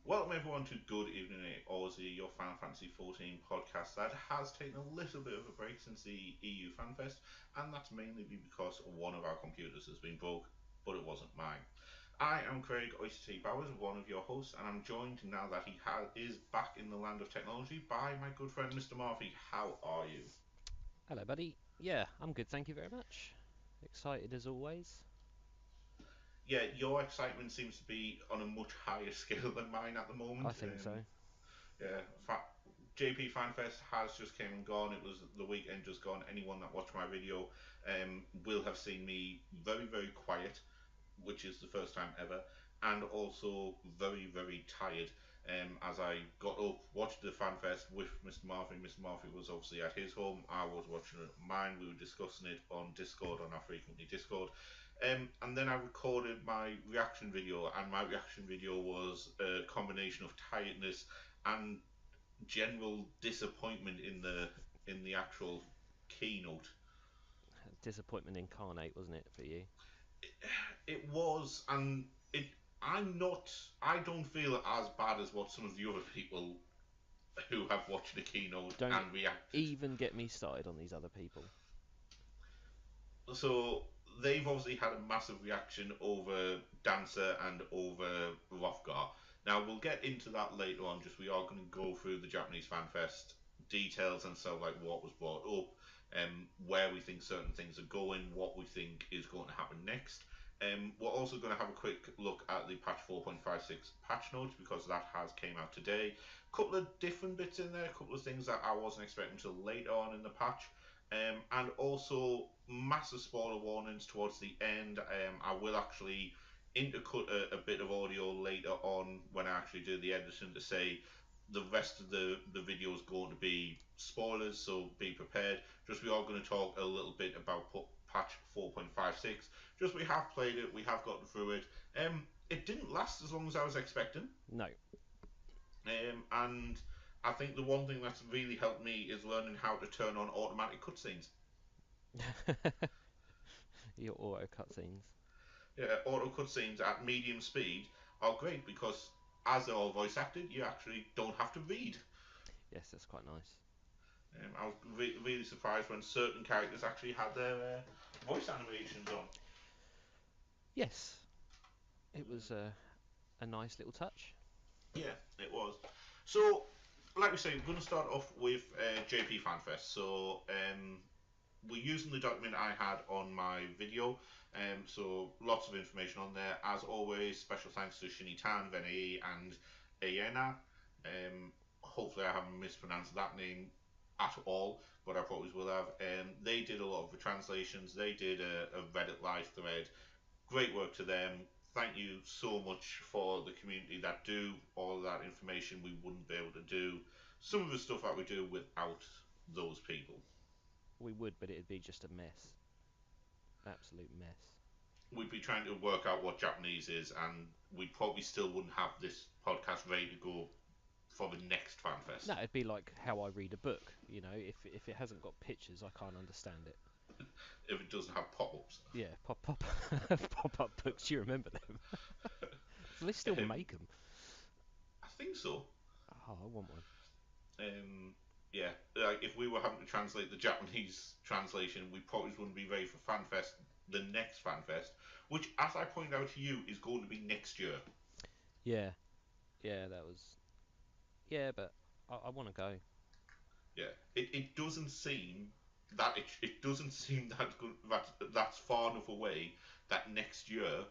Welcome everyone to Good Evening Eorzea, your Final Fantasy 14 podcast that has taken a little bit of a break since the EU Fanfest, and that's mainly because one of our computers has been broke, but it wasn't mine. I am Craig Oisty T, one of your hosts, and I'm joined now that he is back in the land of technology by my good friend Mr Marfy. How are you? Hello, buddy. Yeah, I'm good, thank you very much. Excited as always. Yeah, your excitement seems to be on a much higher scale than mine at the I moment. think so. Yeah, JP Fanfest has just came and gone. It was the weekend just gone. Anyone that watched my video will have seen me very, very quiet, which is the first time ever, and also very, very tired. As I got up, watched the Fanfest with Mr. Marfy. Mr. Marfy was obviously at his home. I was watching it at mine. We were discussing it on Discord, on our frequently Discord. And then I recorded my reaction video, and my reaction video was a combination of tiredness and general disappointment in the actual keynote. Disappointment incarnate, wasn't it, for you? It was, and it. I'm not. I don't feel as bad as what some of the other people who have watched the keynote Don't and reacted. even get me started on these other people. So they've obviously had a massive reaction over Dancer and over Rhorthgar. Now we'll get into that later on. Just we are going to go through the Japanese Fan Fest details and so like what was brought up, where we think certain things are going, what we think is going to happen next. We're also going to have a quick look at the patch 4.56 patch notes because that has came out today. A couple of different bits in there, a couple of things that I wasn't expecting until later on in the patch. And also massive spoiler warnings towards the end. I will actually intercut a bit of audio later on when I actually do the editing to say the rest of the video is going to be spoilers, so be prepared. Just we are going to talk a little bit about patch 4.56. Just we have played it, we have gotten through it. It didn't last as long as I was expecting. No. And I think the one thing that's really helped me is learning how to turn on automatic cutscenes. Your auto cutscenes. Yeah, auto cutscenes at medium speed are great because as they're all voice acted, you actually don't have to read. Yes, that's quite nice. I was really surprised when certain characters actually had their voice animations on. Yes, it was a nice little touch. Yeah, it was. So, like we say, we're going to start off with JP Fanfest. So, we're using the document I had on my video, so lots of information on there. As always, special thanks to Shinitan, Venei, and Ayena. Hopefully, I haven't mispronounced that name at all, but I probably will have. They did a lot of the translations. They did a Reddit live thread. Great work to them. Thank you so much for the community that do all of that information. We wouldn't be able to do some of the stuff that we do without those people. We would, but it'd be just a mess. Absolute mess. We'd be trying to work out what Japanese is, and we probably still wouldn't have this podcast ready to go for the next FanFest. No, it'd be like how I read a book. You know, if it hasn't got pictures, I can't understand it. If it doesn't have pop-ups. Yeah, pop up books. You remember them? Do they still Um, make them? I think so. Oh, I want one. Um, yeah, like if we were having to translate the Japanese translation, we probably wouldn't be ready for FanFest, the next FanFest, which, as I pointed out to you, is going to be next year. Yeah, yeah, that was. Yeah, but I want to go. Yeah, it doesn't seem that it doesn't seem that good, that's far enough away that next year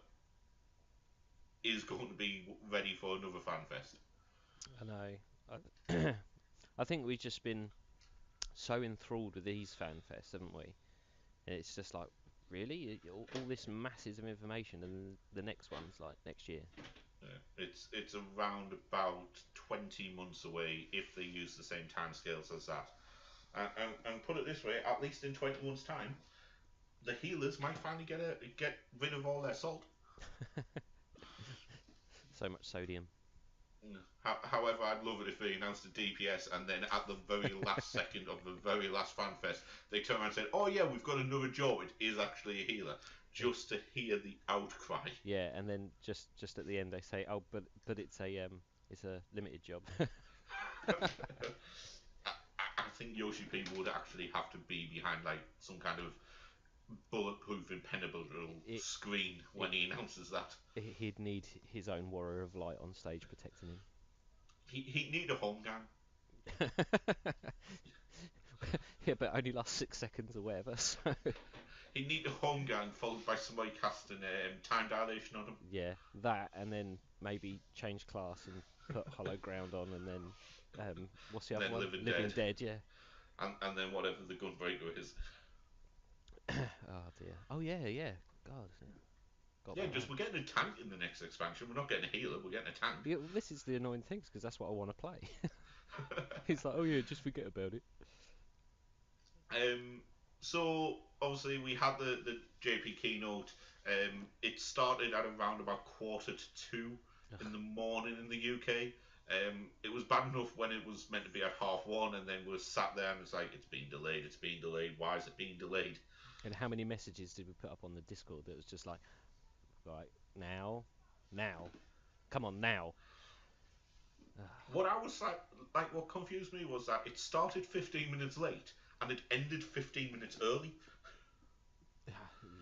is going to be ready for another FanFest. I know. I, I think we've just been so enthralled with these fan fests, haven't we? And it's just like, really, all this masses of information, and the next one's like next year. Yeah, it's around about 20 months away if they use the same timescales as that. And put it this way, at least in 20 months' time, the healers might finally get rid of all their salt. So much sodium. However, I'd love it if they announced a DPS and then at the very last second of the very last FanFest, they turn around and say, "Oh yeah, we've got another job. It is actually a healer," just to hear the outcry. Yeah, and then just at the end they say, oh, but it's It's a limited job. I think Yoshi P would actually have to be behind like some kind of bulletproof impenetrable it, screen when it, he announces that. he'd need his own warrior of light on stage protecting him. He'd need a home gang. Yeah, but only lasts 6 seconds or whatever. So He'd need a home gang followed by somebody casting time dilation on him. yeah, that, and then maybe change class and put Hollow Ground on, and then what's the And other then one? Living Living Dead. Dead. Yeah. And then whatever the Gunbreaker is. Oh dear. Oh yeah, yeah. God. Yeah. Got Yeah, about just that. we're getting a tank in the next expansion. We're not getting a healer, we're getting a tank. Yeah, well, this is the annoying thing because that's what I want to play. He's like, oh yeah, just forget about it. Um, so obviously we had the JP keynote. It started at around about 1:45 in the morning in the UK. It was bad enough when it was meant to be at 1:30, and then we sat there and it's like it's been delayed. It's been delayed. Why is it being delayed? And how many messages did we put up on the Discord that was just like, right now, come on now. What I was like, what confused me was that it started 15 minutes late and it ended 15 minutes early.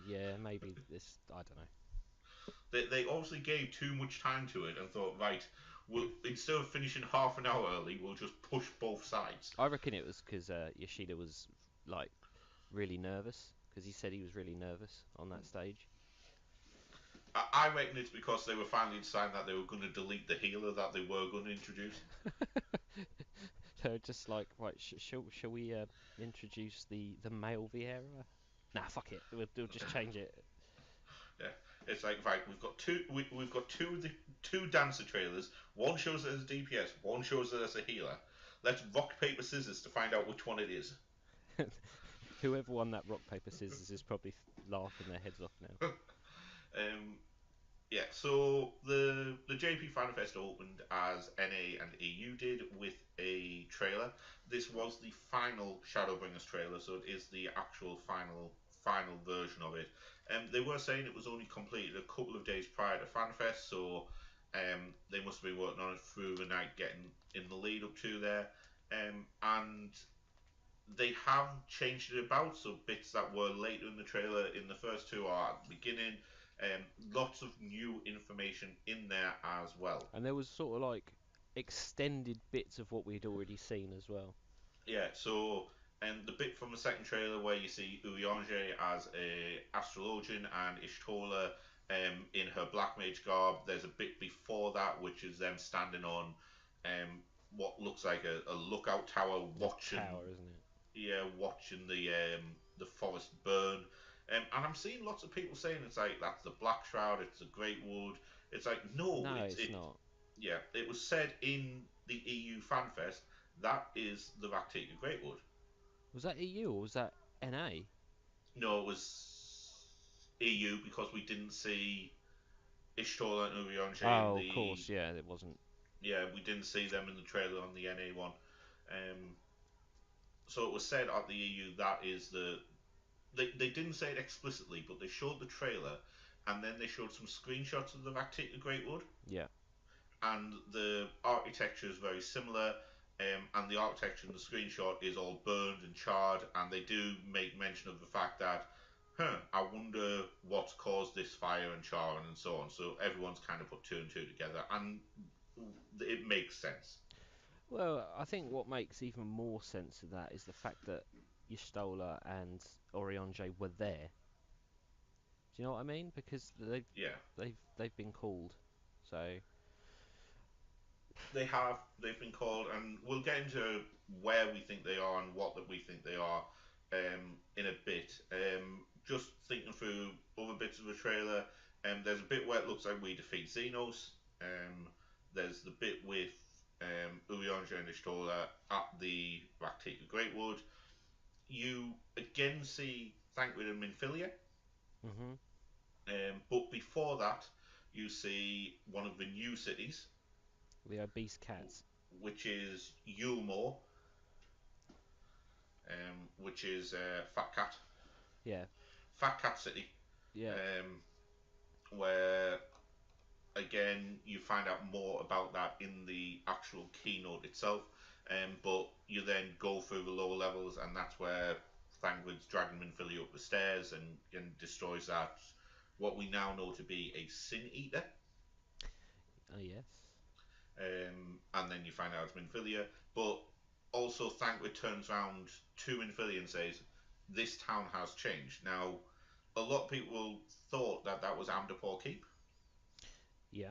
Yeah, maybe this. I don't know. They obviously gave too much time to it and thought, right, we'll instead of finishing half an hour early, we'll just push both sides. I reckon it was because Yoshida was like really nervous because he said he was really nervous on that stage. I reckon it's because they were finally deciding that they were going to delete the healer that they were going to introduce. They're just like, right, shall we introduce the male Viera? Nah, fuck it. We'll just change it. Yeah, it's like right, we've got two dancer trailers. One shows it as a DPS, one shows it as a healer. Let's rock paper scissors to find out which one it is. Whoever won that rock paper scissors is probably laughing their heads off now. um, Yeah, so the JP Fan Fest opened as NA and EU did with a trailer. This was the final Shadowbringers trailer, so it is the actual final version of it. They were saying it was only completed a couple of days prior to FanFest, so they must have been working on it through the night, getting in the lead up to there. And they have changed it about, so bits that were later in the trailer in the first two are at the beginning. Lots of new information in there as well. And there was sort of like extended bits of what we'd already seen as well. Yeah, so the bit from the second trailer where you see Eorzea as a astrologian and Ishtola in her black mage garb. There's a bit before that which is them standing on what looks like a lookout tower watching. Tower, isn't it? Yeah, watching the forest burn. And I'm seeing lots of people saying it's like that's the Black Shroud, it's the Great Wood. It's like no, it's not. Yeah, it was said in the EU FanFest that is the Raktika Great Wood. Was that EU or was that NA? No, it was EU because we didn't see Ishtola and Urianger in Oh, of the. course, yeah, it wasn't. Yeah, we didn't see them in the trailer on the NA one. So it was said at the EU that is the. They didn't say it explicitly, but they showed the trailer, and then they showed some screenshots of the Raktika Great Wood. Yeah. And the architecture is very similar, and the architecture in the screenshot is all burned and charred, and they do make mention of the fact that, I wonder what's caused this fire and charring and so on. So everyone's kind of put two and two together, and it makes sense. Well, I think what makes even more sense of that is the fact that Y'shtola and Oriange were there. Do you know what I mean? Because Yeah, they've been called. So they've been called, and we'll get into where we think they are and what that we think they are in a bit. Just thinking through other bits of the trailer, there's a bit where it looks like we defeat Xenos. There's the bit with Urianger and Ishtola at the Raktika Great Wood. You again see Thancred and Minfilia, mhm. but before that, you see one of the new cities, The obese cats. which is Yulmore, which is Fat Cat. Yeah. Fat Cat City, Yeah. where again, you find out more about that in the actual keynote itself. But you then go through the lower levels, and that's where Thangrid's dragging Minfilia up the stairs and destroys that, what we now know to be a Sin Eater. Oh, yes. And then you find out it's Minfilia. But also, Thangrid turns around to Minfilia and says, "This town has changed." Now, a lot of people thought that that was Amdapor Keep. Yeah.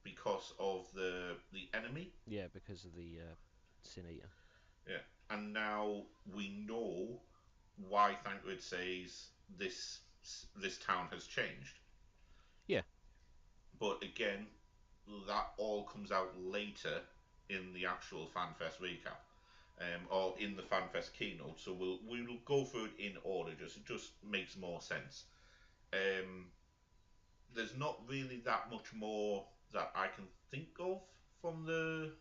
Because of the enemy. Yeah, because of the Sin Eater. Yeah. And now we know why Thangrid says this town has changed. Yeah. But again, that all comes out later in the actual FanFest recap. Or in the FanFest keynote, so we'll go through it in order. It just makes more sense. There's not really that much more that I can think of from the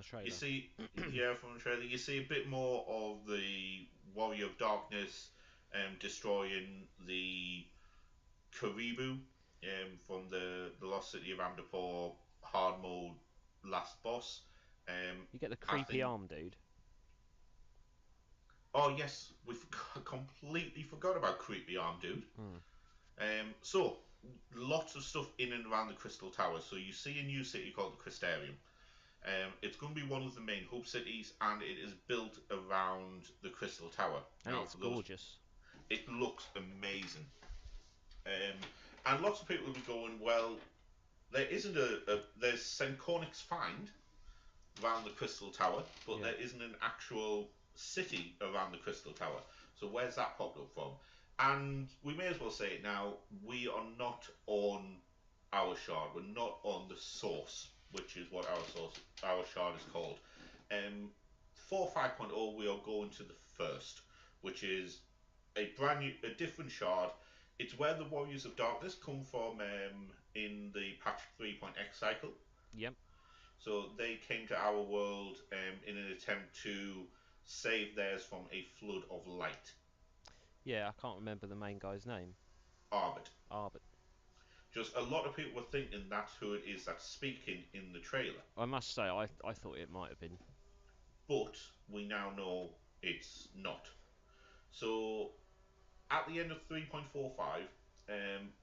trailer. You see, yeah, from the trailer, you see a bit more of the Warrior of Darkness destroying the Karibu from the Lost City of Amdapor hard mode last boss. You get the creepy arm dude. Oh yes, we completely forgot about creepy arm dude. So lots of stuff in and around the Crystal Tower. So you see a new city called the Crystarium. It's going to be one of the main hub cities, and it is built around the Crystal Tower. And it's gorgeous. It looks amazing. And lots of people will be going, well, there isn't there's Senkornik's Find around the Crystal Tower, but there isn't an actual city around the Crystal Tower. So where's that popped up from? And we may as well say it now, we are not on our shard. We're not on the source, which is what our shard is called. For 5.0, we are going to the first, which is a different shard. It's where the Warriors of Darkness come from in the patch 3.x cycle. Yep. So they came to our world in an attempt to save theirs from a flood of light. Yeah, I can't remember the main guy's name. Arbit. Arbit. Just a lot of people were thinking that's who it is that's speaking in the trailer. I must say, I thought it might have been. But we now know it's not. So at the end of 3.45,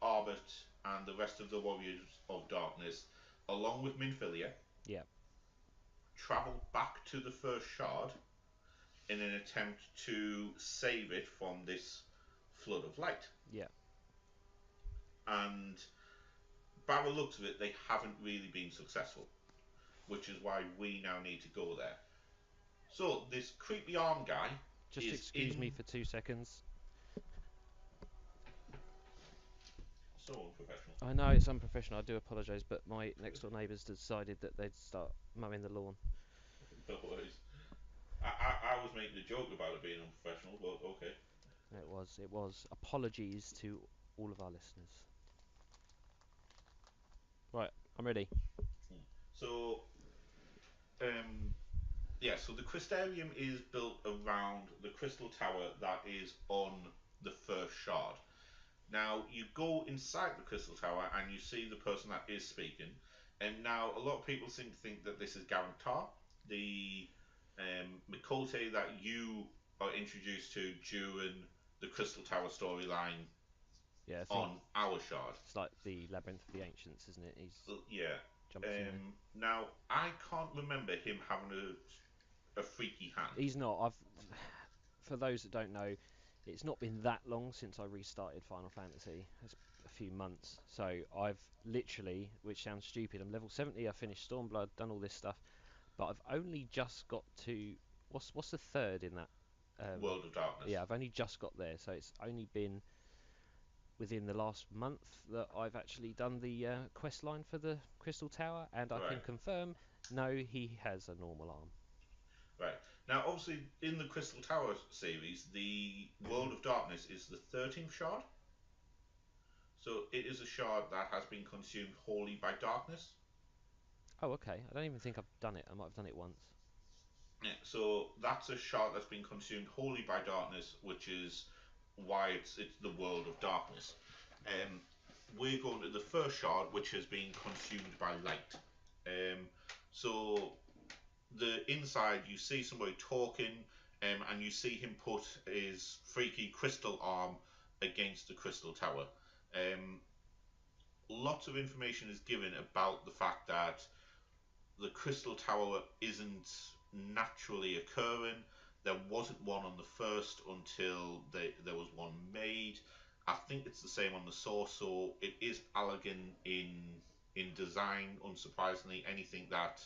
Arbit and the rest of the Warriors of Darkness, along with Minfilia, travel back to the first shard in an attempt to save it from this flood of light. Yeah. And by the looks of it, they haven't really been successful, which is why we now need to go there. So this creepy arm guy. Just excuse me for 2 seconds. So unprofessional. I know it's unprofessional. I do apologise, but my next door neighbours decided that they'd start mowing the lawn. No worries. I was making a joke about it being unprofessional, but okay. It was. Apologies to all of our listeners. Right, I'm ready. So, so the Crystarium is built around the Crystal Tower that is on the first shard. Now, you go inside the Crystal Tower and you see the person that is speaking. And now, a lot of people seem to think that this is Garantar, the Mikote that you are introduced to during the Crystal Tower storyline on our shard. It's like the Labyrinth of the Ancients, isn't it? He's jumps in. Now, I can't remember him having a freaky hand. He's not. For those that don't know, it's not been that long since I restarted Final Fantasy. It's a few months. So I've literally, which sounds stupid, I'm level 70. I finished Stormblood, done all this stuff, but I've only just got to what's the third in that? World of Darkness. Yeah, I've only just got there. So it's only been within the last month that I've actually done the quest line for the Crystal Tower, and I can confirm, no, he has a normal arm. Right. Now, obviously, in the Crystal Tower series, the World of Darkness is the 13th shard. So it is a shard that has been consumed wholly by darkness. Oh, okay. I don't even think I've done it. I might have done it once. Yeah, so that's a shard that's been consumed wholly by darkness, which is why it's the World of Darkness. we're going to the first shard, which has been consumed by light. So the inside, you see somebody talking, and you see him put his freaky crystal arm against the crystal tower. Um, Lots of information is given about the fact that the crystal tower isn't naturally occurring. There wasn't one on the first until there was one made. I think it's the same on the source, so it is elegant in design. Unsurprisingly, anything that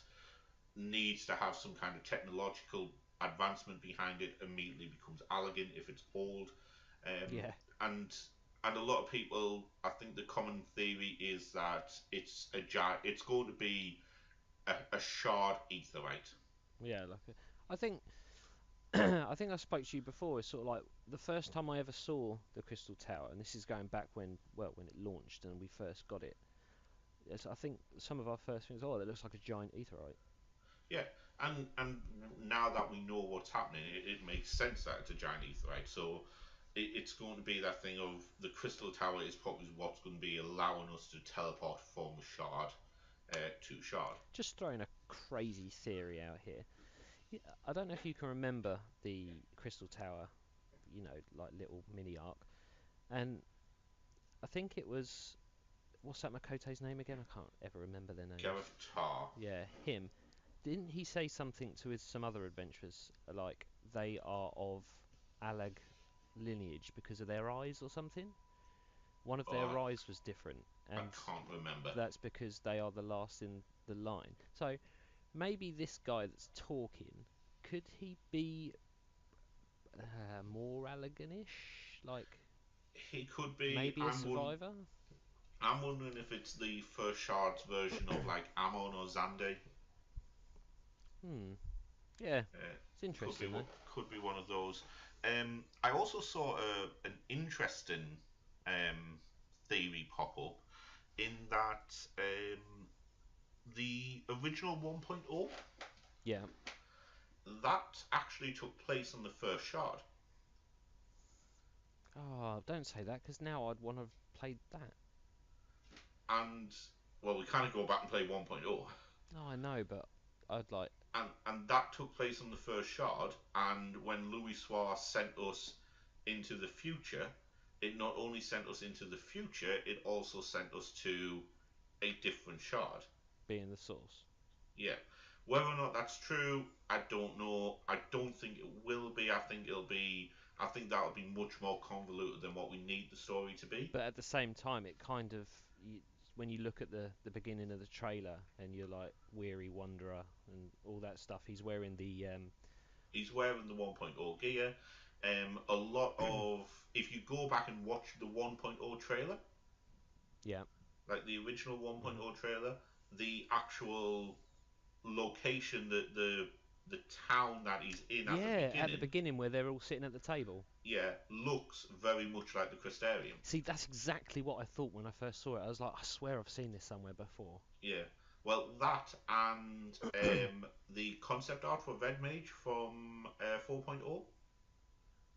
needs to have some kind of technological advancement behind it immediately becomes elegant if it's old. Um, Yeah. and and a lot of people, I think the common theory is that it's going to be a shard aetherite. Yeah, I think I think I spoke to you before. It's sort of like the first time I ever saw the Crystal Tower, and this is going back when, well, when it launched and we first got it. I think some of our first things, oh, it looks like a giant aetherite. Yeah, and now that we know what's happening, it makes sense that it's a giant aetherite. So it's going to be that thing of the crystal tower is probably what's going to be allowing us to teleport from shard to shard. Just throwing a crazy theory out here. I don't know if you can remember the Crystal Tower, like little mini arc, and I think it was, what's that Makote's name again? I can't ever remember their names. Gareth Tar. Yeah, him. Didn't he say something to his some other adventurers like they are of Alag lineage because of their eyes or something? One of their Oh, eyes was different, I and can't remember. that's because they are the last in the line. So maybe this guy that's talking, could he be more Allaganish? Like He could be. maybe a survivor? I'm wondering if it's the first shard's version of like Amon or Zande. Hmm. Yeah, Uh, it's interesting though. could be one of those. I also saw an interesting um, theory pop up in that the original 1.0 Yeah. that actually took place on the first shard, Oh, don't say that, because now I'd want to play that. and well, we kind of go back and play 1.0, No, I know, but I'd like. and that took place on the first shard. And when Louis Soir sent us into the future, it not only sent us into the future, it also sent us to a different shard. Being the source. Yeah. Whether or not that's true, I don't know. I don't think it will be. I think it'll be. I think that'll be much more convoluted than what we need the story to be. But at the same time, it kind of, when you look at the beginning of the trailer and you're like weary wanderer and all that stuff, he's wearing the He's wearing the 1.0 gear. A lot of if you go back and watch the 1.0 trailer, yeah. like the original Hmm. 1.0 trailer, the actual location, the town that he's in at the Yeah, at the beginning, beginning where they're all sitting at the table. yeah, looks very much like the Crystarium. See, that's exactly what I thought when I first saw it. I was like, I swear I've seen this somewhere before. Yeah. Well, that and the concept art for Red Mage from 4.0,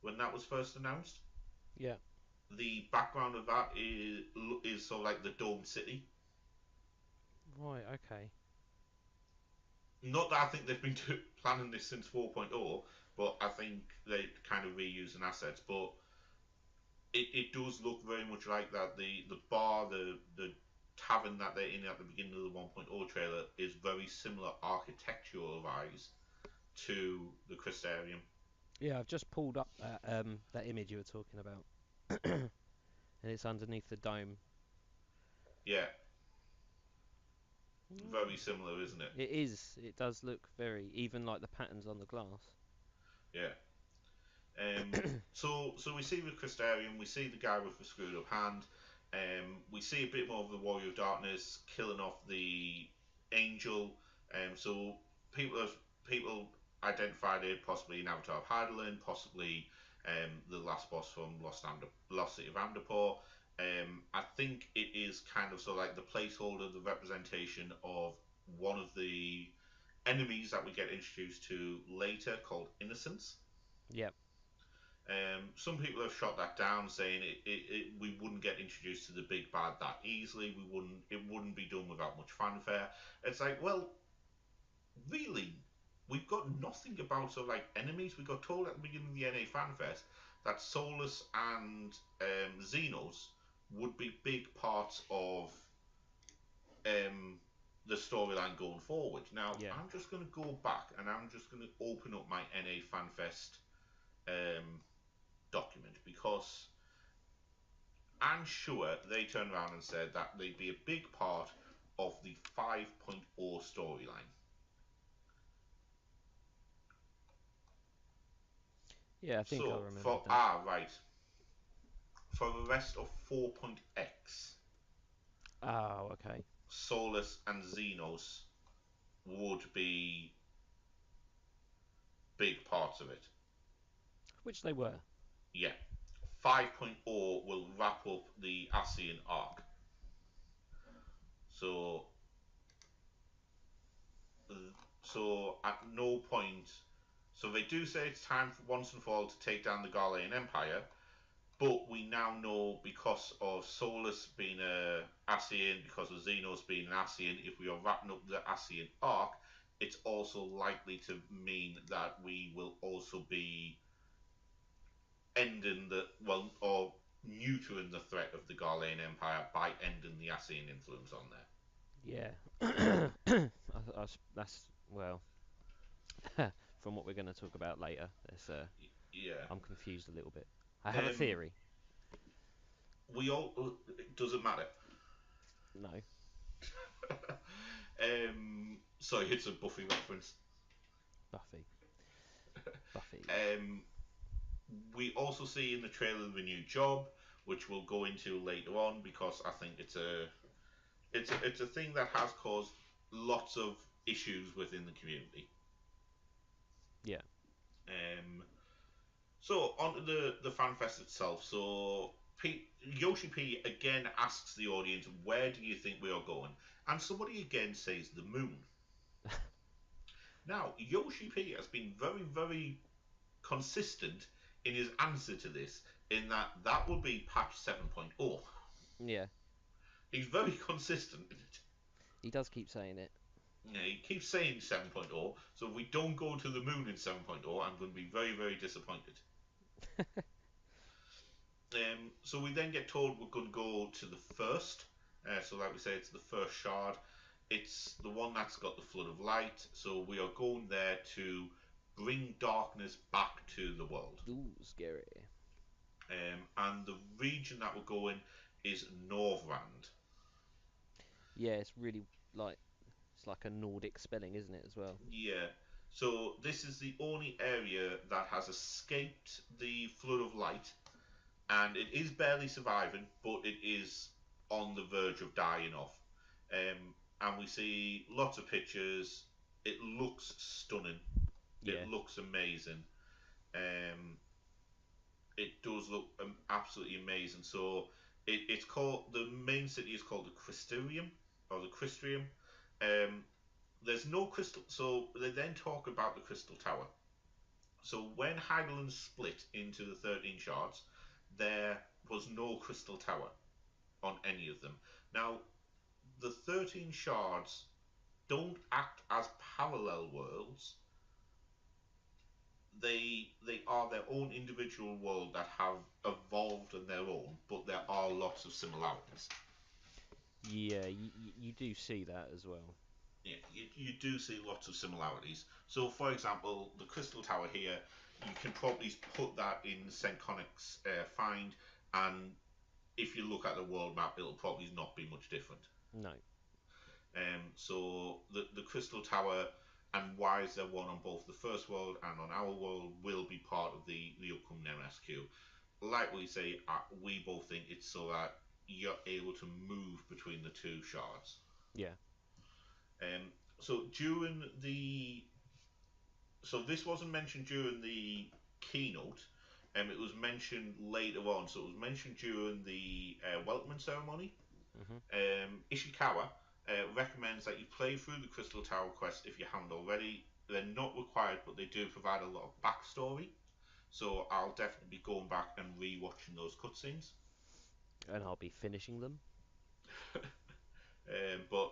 when that was first announced, Yeah. the background of that is sort of like the domed city. Right. Okay. Not that I think they've been planning this since 4.0, but I think they kind of reusing assets. But it does look very much like that. The bar, the tavern that they're in at the beginning of the 1.0 trailer is very similar architectural wise to the Crystarium. Yeah, I've just pulled up that image you were talking about, and it's underneath the dome. Yeah, Mm. very similar, isn't it? It is. It does look very, even like the patterns on the glass. Yeah. So we see the Crystarium, we see the guy with the screwed up hand, we see a bit more of the Warrior of Darkness killing off the Angel. So people have people identified it possibly an Avatar of Hydaelyn, possibly the last boss from Lost City of Andapur. I think it is kind of so like the placeholder, the representation of one of the enemies that we get introduced to later called Innocence. Yep. Some people have shot that down, saying we wouldn't get introduced to the big bad that easily. It wouldn't be done without much fanfare. It's like, well, really, we've got nothing about sort of like enemies. We got told at the beginning of the NA FanFest that Solus and Xenos would be big parts of the storyline going forward. Now, Yeah. I'm just going to go back and I'm just going to open up my NA FanFest document, because I'm sure they turned around and said that they'd be a big part of the 5.0 storyline. Yeah, I think I So, remember for, that. right. For the rest of 4.x, Oh, okay. Solus and Xenos would be big parts of it. Which they were. Yeah. 5.0 will wrap up the ASEAN arc. So, at no point. So they do say it's time for once and for all to take down the Galilean Empire, but we now know, because of Solus being a ASEAN, because of Xenos being an ASEAN, if we are wrapping up the ASEAN arc, it's also likely to mean that we will also be ending or neutering the threat of the Galilean Empire by ending the ASEAN influence on there. Yeah. That's, well, from what we're going to talk about later. Yeah. I'm confused a little bit. I have a theory. We all. It doesn't matter. No. Sorry, it's a Buffy reference. Buffy. Buffy. We also see in the trailer the new job, which we'll go into later on, because I think it's a thing that has caused lots of issues within the community. Yeah. So on to the FanFest itself. So Yoshi P again asks the audience, "Where do you think we are going?" And somebody again says the moon. Now Yoshi P has been very, very consistent in his answer to this, in that would be patch 7.0. Yeah. He's very consistent in it. He does keep saying it. Yeah, he keeps saying 7.0, so if we don't go to the moon in 7.0, I'm going to be very, very disappointed. So we then get told we're going to go to the first. So like we say, it's the first shard. It's the one that's got the flood of light. So we are going there to bring darkness back to the world. Ooh, scary. And the region that we're going is Northrend. Yeah, it's really it's like a Nordic spelling, isn't it, as well? Yeah. So this is the only area that has escaped the flood of light, and it is barely surviving, but it is on the verge of dying off. And we see lots of pictures. It looks stunning. Yeah. It looks amazing. It does look absolutely amazing. So it's called, the main city is called the Crystarium, or the Cristrium. There's no crystal. So they then talk about the Crystal Tower. So when Heidelin split into the 13 shards, there was no Crystal Tower on any of them. Now, the 13 shards don't act as parallel worlds. They are their own individual world that have evolved on their own, but there are lots of similarities. Yeah, you do see that as well. Yeah, you do see lots of similarities. So, for example, the Crystal Tower here, you can probably put that in Senkonic's find, and if you look at the world map, it'll probably not be much different. No. So the Crystal Tower, and why is there one on both the first world and on our world, will be part of the upcoming MSQ. Like we say, we both think it's so that you're able to move between the two shards. Yeah. So this wasn't mentioned during the keynote. It was mentioned later on. So it was mentioned during the welcoming ceremony. Ishikawa recommends that you play through the Crystal Tower quest if you haven't already. They're not required, but they do provide a lot of backstory. So I'll definitely be going back and re-watching those cutscenes. And I'll be finishing them. But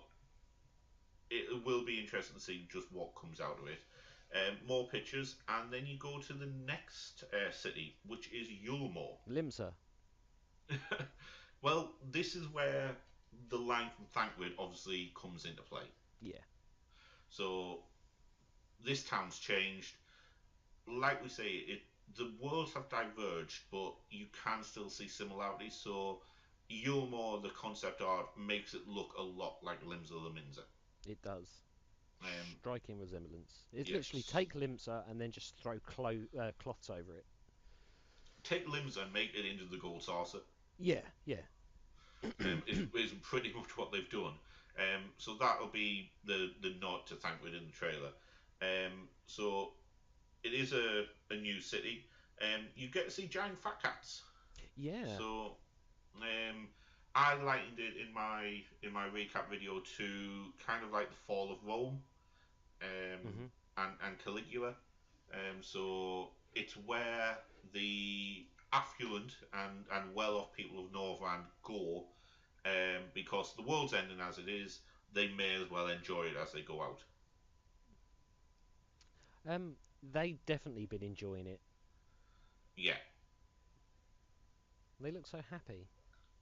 it will be interesting to see just what comes out of it. More pictures, and then you go to the next city, which is Yulmore. Limsa. Well, this is where the line from Thancred obviously comes into play. Yeah. So this town's changed. Like we say, the worlds have diverged, but you can still see similarities. So Yulmore, the concept art, makes it look a lot like Limsa the Minza. It does. Striking resemblance. It's Yes. literally take Limsa and then just throw cloths over it. Take Limsa and make it into the gold saucer. Yeah, yeah. Is pretty much what they've done. So that'll be the nod to Thancred in the trailer. So it is a new city. You get to see giant fat cats. Yeah. So I likened it in my recap video to kind of like the fall of Rome, and Caligula. So it's where the affluent and well-off people of Northrend go, because the world's ending as it is. They may as well enjoy it as they go out. They've definitely been enjoying it. Yeah, They look so happy.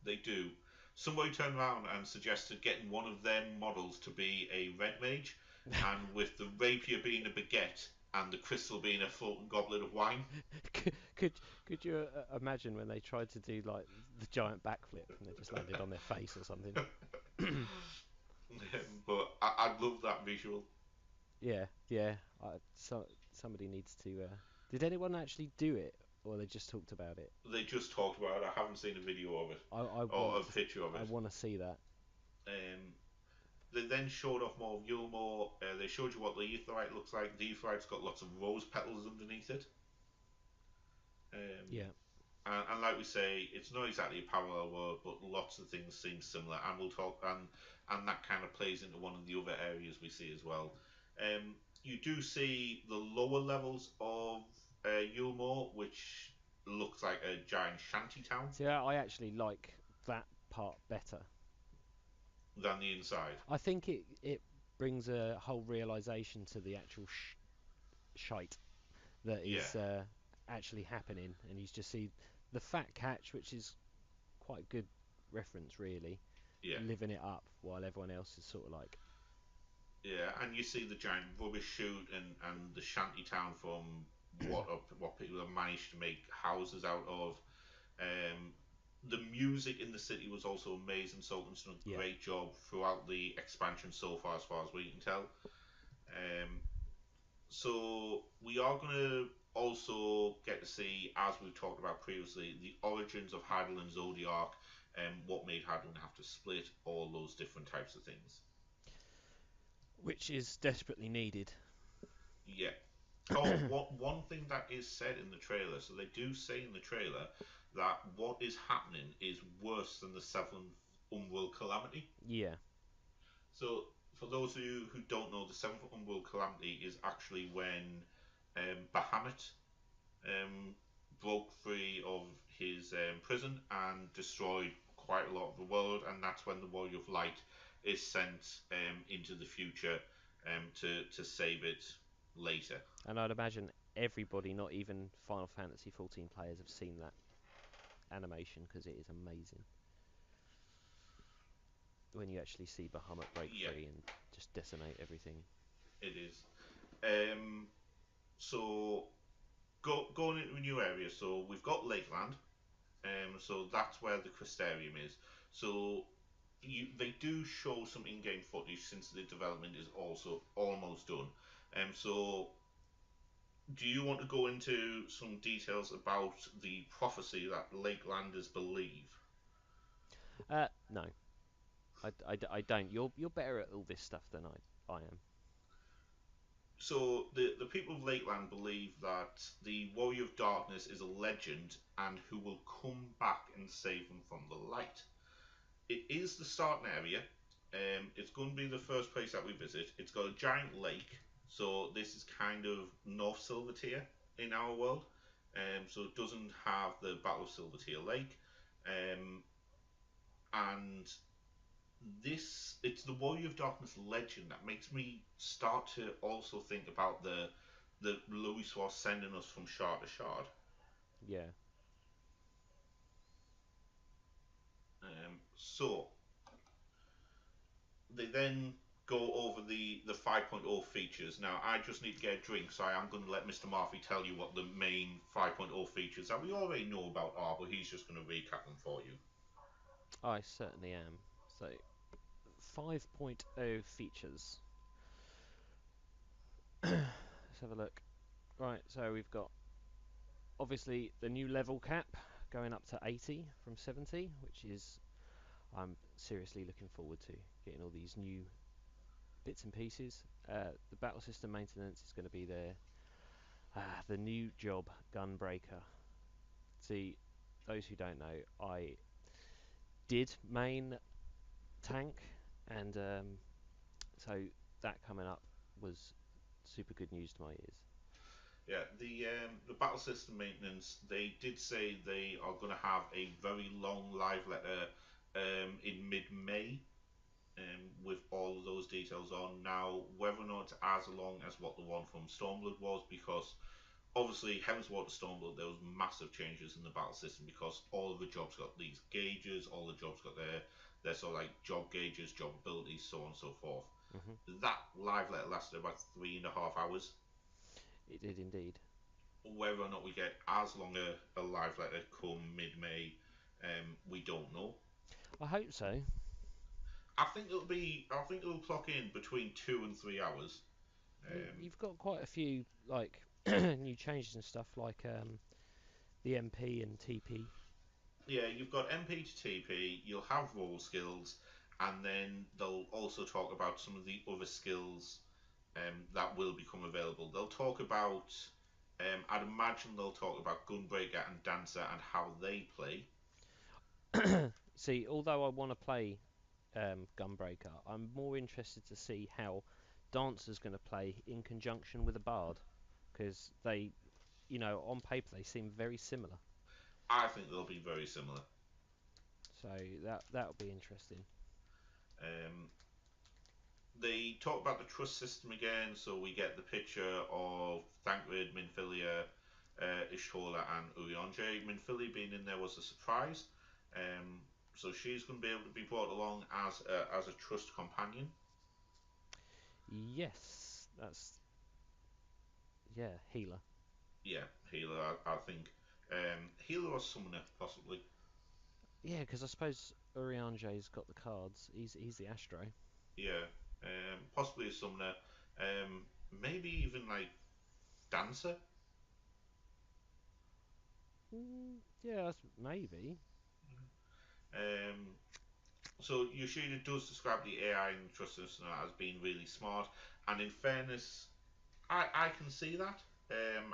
they do. Somebody turned around and suggested getting one of them models to be a red mage, and with the rapier being a baguette and the crystal being a floating goblet of wine. Could you imagine when they tried to do like the giant backflip and they just landed on their face or something? But I'd love that visual. Yeah, yeah. Somebody needs to. Did anyone actually do it, or they just talked about it? They just talked about it. I haven't seen a video of it or a picture of it. I want to see that. They then showed off more of Yulmore. They showed you what the Aetheryte looks like. The Aetheryte's got lots of rose petals underneath it. Yeah. And like we say, it's not exactly a parallel world, but lots of things seem similar, and we'll talk, and that kind of plays into one of the other areas we see as well. You do see the lower levels of Yulmore, which looks like a giant shanty town. See, I actually like that part better Than the inside. I think it brings a whole realization to the actual shite that is actually happening, and you just see the fat catch, which is quite a good reference, really. Yeah. Living it up while everyone else is sort of like. Yeah, and you see the giant rubbish chute and the shanty town from what people have managed to make houses out of. The music in the city was also amazing. Sultan's done a great job throughout the expansion so far as we can tell. So we are going to also get to see, as we've talked about previously, the origins of Hydaelyn and Zodiark, and what made Hydaelyn have to split, all those different types of things. Which is desperately needed. Yeah. Oh, one thing that is said in the trailer, so they do say in the trailer that what is happening is worse than the Seventh Umworld Calamity. Yeah. So, for those of you who don't know, the Seventh Umworld Calamity is actually when Bahamut broke free of his prison and destroyed quite a lot of the world, and that's when the Warrior of Light is sent into the future to save it later. And I'd imagine everybody, not even Final Fantasy 14 players, have seen that animation, because it is amazing. When you actually see Bahamut break free and just decimate everything. It is. So going into a new area. So we've got Lakeland. So that's where the Crystarium is. So they do show some in-game footage since the development is also almost done. So do you want to go into some details about the prophecy that Lakelanders believe? No. I don't. You're better at all this stuff than I am. So the people of Lakeland believe that the Warrior of Darkness is a legend and who will come back and save them from the light. It is the starting area. It's going to be the first place that we visit. It's got a giant lake, so this is kind of North Silver tier in our world. So it doesn't have the Battle of Silvertear Lake, and it's the Warrior of Darkness legend that makes me start to also think about the Lewis was sending us from shard to shard. Yeah. So they then go over the 5.0 features. Now I just need to get a drink, so I am going to let Mr. Marfy tell you what the main 5.0 features that we already know about are, but he's just going to recap them for you. I certainly am. So, 5.0 features. Let's have a look. Right, so we've got obviously the new level cap going up to 80 from 70, which is I'm seriously looking forward to getting all these new bits and pieces. The battle system maintenance is going to be there. The new job, Gunbreaker. See, those who don't know, I did main tank, and so that coming up was super good news to my ears. Yeah, the battle system maintenance. They did say they are going to have a very long live letter in mid-May, with all of those details on. Now, whether or not it's as long as what the one from Stormblood was, because obviously Heavensward to Stormblood, there was massive changes in the battle system because all of the jobs got these gauges, all the jobs got their sort of like job gauges, job abilities, so on and so forth. That live letter lasted about 3.5 hours. It did indeed. Whether or not we get as long a live letter come mid-May, we don't know. I hope so. I think it'll be. I think it'll clock in between 2 and 3 hours. You've got quite a few like new changes and stuff, like the MP and TP. Yeah, you've got MP to TP. You'll have role skills, and then they'll also talk about some of the other skills that will become available. They'll talk about. I'd imagine they'll talk about Gunbreaker and Dancer and how they play. See, although I want to play Gunbreaker, I'm more interested to see how Dancer's going to play in conjunction with a Bard, because they, on paper they seem very similar. I think they'll be very similar. So that'll be interesting. Um, they talk about the trust system again, so we get the picture of Thancred, Minfilia, Ishtola, and Urianger. Minfilia being in there was a surprise, so she's going to be able to be brought along as a trust companion. Yes, that's healer. Yeah, healer. I think healer or summoner possibly. Yeah, because I suppose Urianger's got the cards. He's the Astro. Yeah, possibly a summoner. Maybe even like dancer. Yeah, maybe. Um, so Yoshida does describe the AI in the trust system as being really smart, and in fairness, I can see that.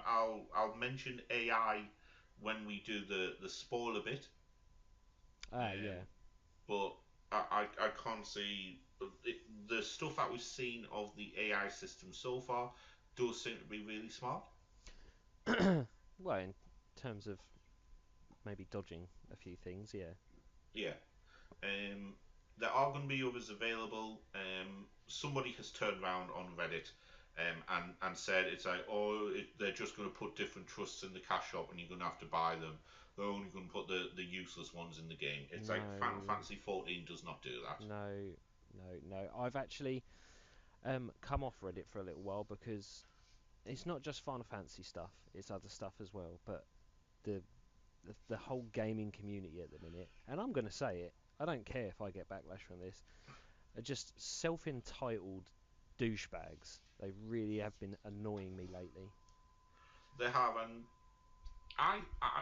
I'll mention AI when we do the spoiler bit. Yeah. But I can't see the stuff that we've seen of the AI system so far does seem to be really smart. Well, in terms of maybe dodging a few things, yeah. Yeah. Um, there are going to be others available. Somebody has turned around on Reddit and said it's like, they're just going to put different trusts in the cash shop and you're going to have to buy them. They're only going to put the useless ones in the game. It's like Final Fantasy 14 does not do that. No. I've actually come off Reddit for a little while because it's not just Final Fantasy stuff; it's other stuff as well. But the the whole gaming community at the minute, and I'm going to say it, I don't care if I get backlash from this, are just self-entitled douchebags. They really have been annoying me lately. They have, and I I,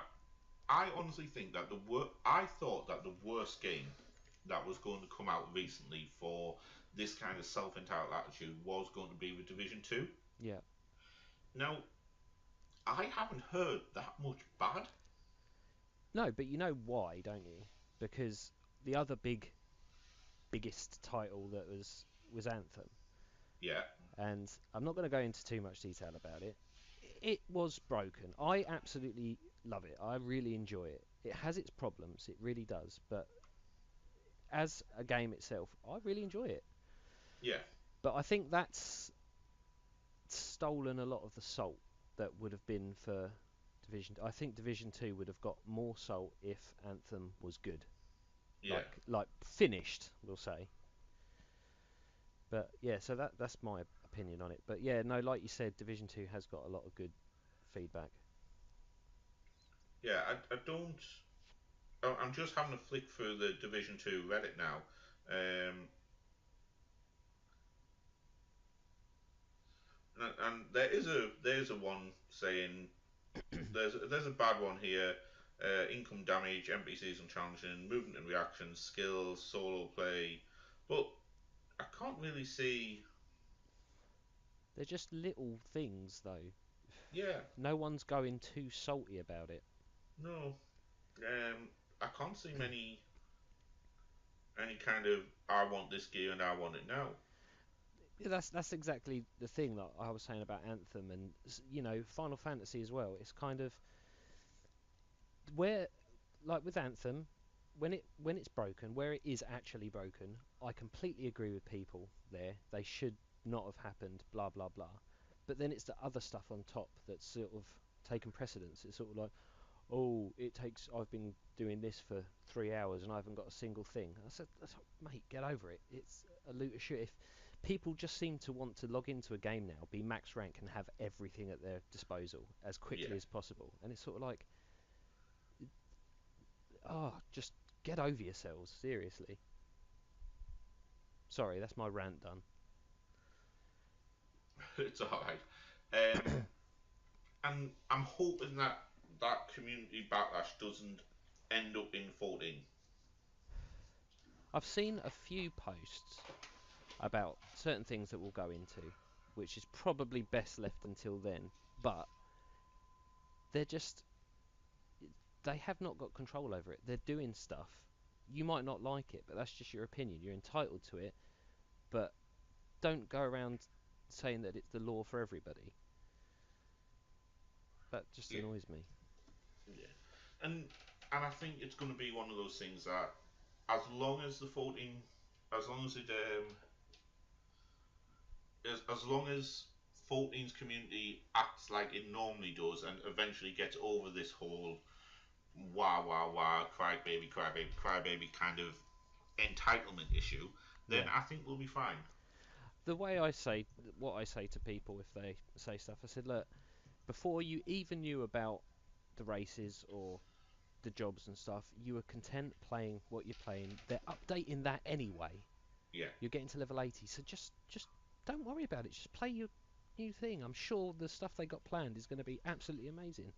I honestly think that I thought that the worst game that was going to come out recently for this kind of self-entitled attitude was going to be the Division 2. Yeah. Now, I haven't heard that much bad. No, but you know why, don't you? Because the other biggest title that was Anthem, Yeah. and I'm not going to go into too much detail about it. It was broken. I absolutely love it. I really enjoy it. It has its problems, it really does, but as a game itself, I really enjoy it. Yeah, But I think that's stolen a lot of the salt that would have been for Division. I think Division 2 would have got more salt if Anthem was good. yeah, Like finished, we'll say. But yeah, so that's my opinion on it. But yeah, no, like you said, Division 2 has got a lot of good feedback. yeah. I don't. I'm just having a flick through the Division 2 Reddit now. And there's a one saying there's a bad one here. Income damage, NPCs and challenging, movement and reaction, skills, solo play, but I can't really see. They're just little things, though. Yeah, No one's going too salty about it. no. I can't see many any kind of I want this gear and I want it now. Yeah, that's exactly the thing that I was saying about Anthem and Final Fantasy as well. It's kind of where, like with Anthem, when it's broken, where it is actually broken, I completely agree with people there. They should not have happened. Blah blah blah. But then it's the other stuff on top that's sort of taken precedence. It's sort of like, oh, I've been doing this for 3 hours and I haven't got a single thing. I said, mate, get over it. It's a loot of shit. If people just seem to want to log into a game now, be max rank and have everything at their disposal as quickly Yeah, as possible, and it's sort of like, oh, just get over yourselves, seriously. Sorry, that's my rant done. it's alright. And I'm hoping that that community backlash doesn't end up in 14. I've seen a few posts about certain things that we'll go into, which is probably best left until then, but they're just they have not got control over it. They're doing stuff. You might not like it, but that's just your opinion. You're entitled to it, but don't go around saying that it's the law for everybody. That just Yeah, annoys me. yeah. And I think it's going to be one of those things that as long as the 14, as long as it as long as 14's community acts like it normally does and eventually gets over this whole wah wah wah cry baby cry baby kind of entitlement issue, then Yeah. I think we'll be fine. The way what I say to people if they say stuff, I said, look, before you even knew about the races or the jobs and stuff, you were content playing what you're playing. They're updating that anyway. Yeah, You're getting to level 80, so just don't worry about it. Just play your new thing. I'm sure the stuff they got planned is going to be absolutely amazing.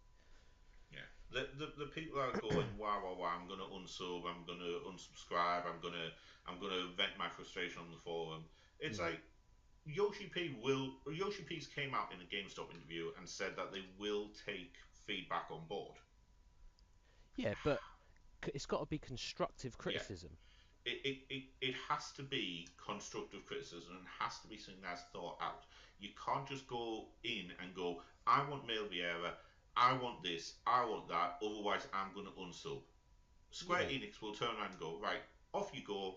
yeah. The people that are going wah wah wah, I'm gonna unsub, I'm gonna unsubscribe, I'm gonna vent my frustration on the forum. It's Mm. like Yoshi P's came out in a GameStop interview and said that they will take feedback on board. Yeah, but it's got to be constructive Yeah, criticism. it has to be constructive criticism and has to be something that's thought out. You can't just go in and go, I want male Viera, I want this, I want that, otherwise I'm going to unsub. Square Yeah, Enix will turn around and go, right, off you go,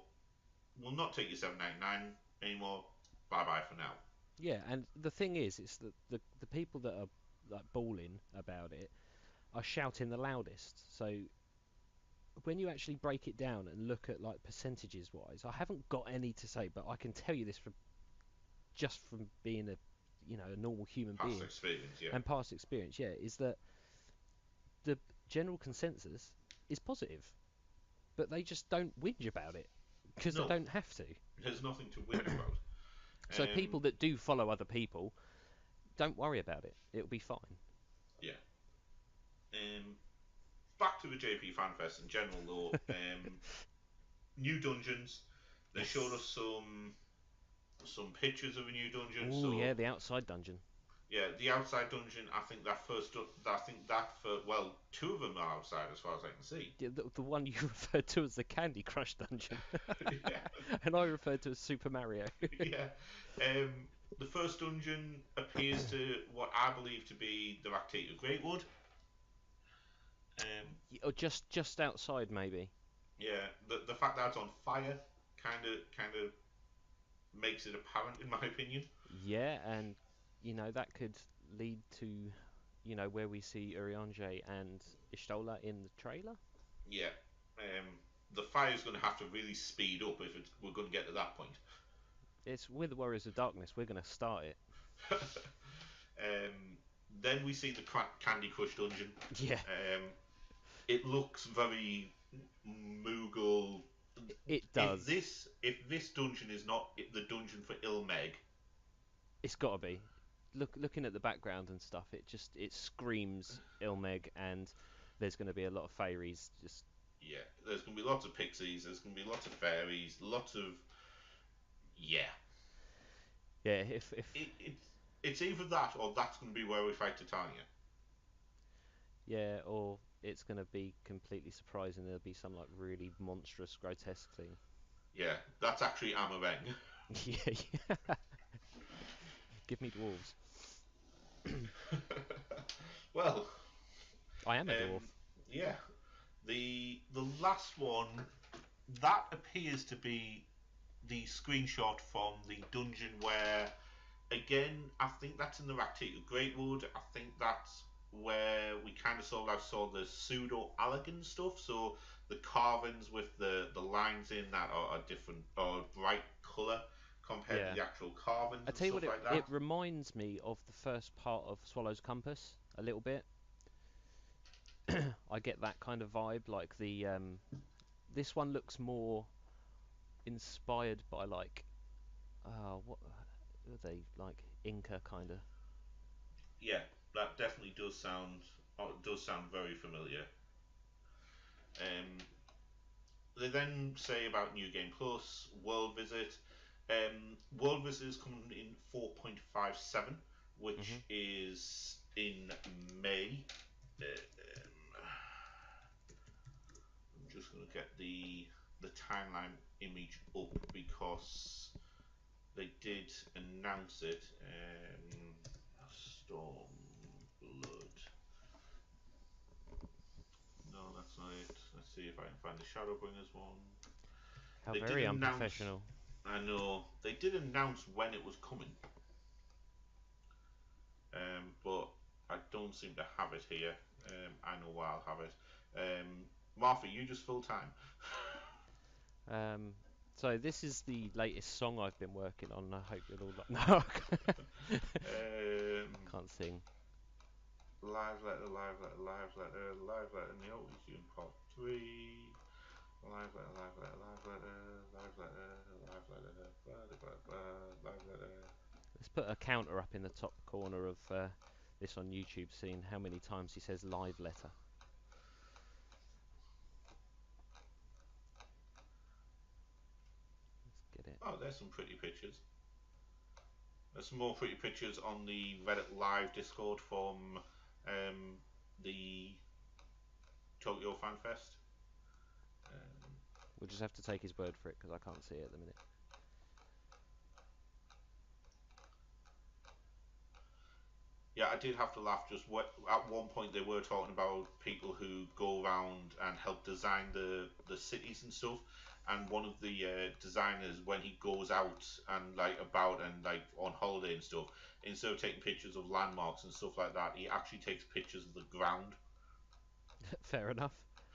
we'll not take your 799 anymore, bye bye for now. yeah, and the thing is, it's the people that are like bawling about it are shouting the loudest. So when you actually break it down and look at like percentages wise, I haven't got any to say, but I can tell you this from being a normal human Past being experience, yeah. and past experience. Yeah, is that the general consensus is positive, but they just don't whinge about it because they No, don't have to. there's nothing to whinge about. So people that do follow other people, don't worry about it. It'll be fine. Yeah. Um, Back to the JP FanFest in general, though. New dungeons. They showed us Yes. some pictures of a new dungeon. Oh So yeah, the outside dungeon. yeah, the outside dungeon. I think that for well, two of them are outside as far as I can see. Yeah, the one you referred to as the Candy Crush dungeon, Yeah, and I referred to as Super Mario. yeah. Um, the first dungeon appears to what I believe to be the Ractator Greatwood. Or just outside, maybe. Yeah, the fact that it's on fire kind of makes it apparent, in my opinion. Yeah, and that could lead to where we see Urianger and Ishtola in the trailer. Yeah, the fire's going to have to really speed up if we're going to get to that point. It's with Warriors of Darkness. We're going to start it. Then we see the Candy Crush dungeon. Yeah. It looks very Moogle. It does. If this dungeon is not the dungeon for Ilmeg, it's got to be. Looking at the background and stuff, it screams Ilmeg, and there's going to be a lot of fairies. Yeah, there's going to be lots of pixies. There's going to be lots of fairies. Lots of yeah. If it's either that or that's going to be where we fight Titania. Yeah, or it's going to be completely surprising. There'll be some like really monstrous, grotesque thing. Yeah, that's actually Amareng. yeah. Give me dwarves. Well, I am a dwarf. Yeah, the last one that appears to be the screenshot from the dungeon where, again, I think that's in the Ractator Greatwood. I think that's where we kind of saw the pseudo Allegan stuff. So the carvings with the lines in that are different or bright colour compared to the actual carvings. I tell you what, it reminds me of the first part of Swallow's Compass a little bit. I get that kind of vibe. Like this one looks more inspired by like, what are they like, Inca kind of. Yeah, that definitely does sound very familiar. They then say about New Game Plus, World Visit. World Visit is coming in 4.57, which is in May. I'm just going to get the timeline image up because they did announce it. Stormblood. No, that's not it. Let's see if I can find the Shadowbringers one. How very unprofessional. I know. They did announce when it was coming. But I don't seem to have it here. I know where I'll have it. Marfy, you just full time. So this is the latest song I've been working on. I hope you'll all no. Can't sing. Live letter, live letter, live letter, live letter. Neil is doing part 3. Live letter, live letter, live letter, live letter, live letter, live letter. Let's put a counter up in the top corner of this on YouTube, seeing how many times he says live letter. Let's get it. Oh, there's some pretty pictures. There's some more pretty pictures on the Reddit Live Discord from the Tokyo Fanfest. We'll just have to take his word for it because I can't see it at the minute. Yeah, I did have to laugh. Just at one point they were talking about people who go around and help design the cities and stuff. And one of the designers, when he goes out and like about and like on holiday and stuff, instead of taking pictures of landmarks and stuff like that, he actually takes pictures of the ground. Fair enough.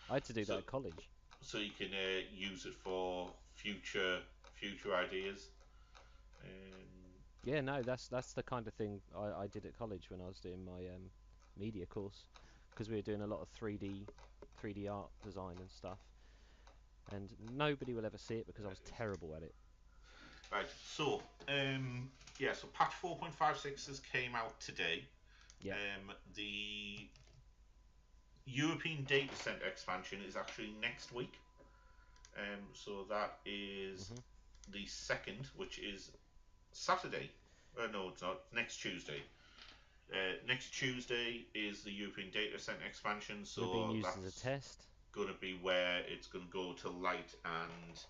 I had to do that at college. So you can use it for future ideas. Yeah, no, that's the kind of thing I did at college when I was doing my media course, because we were doing a lot of 3D art design and stuff, and nobody will ever see it because I was terrible at it. Right, so yeah, so patch 4.56 has came out today. Yeah. The European Data Center expansion is actually next week. So that is the 2nd, which is Saturday. No, it's not. Next Tuesday. Next Tuesday is the European Data Center expansion. So we're being used as a test. Going to be where it's going to go to light and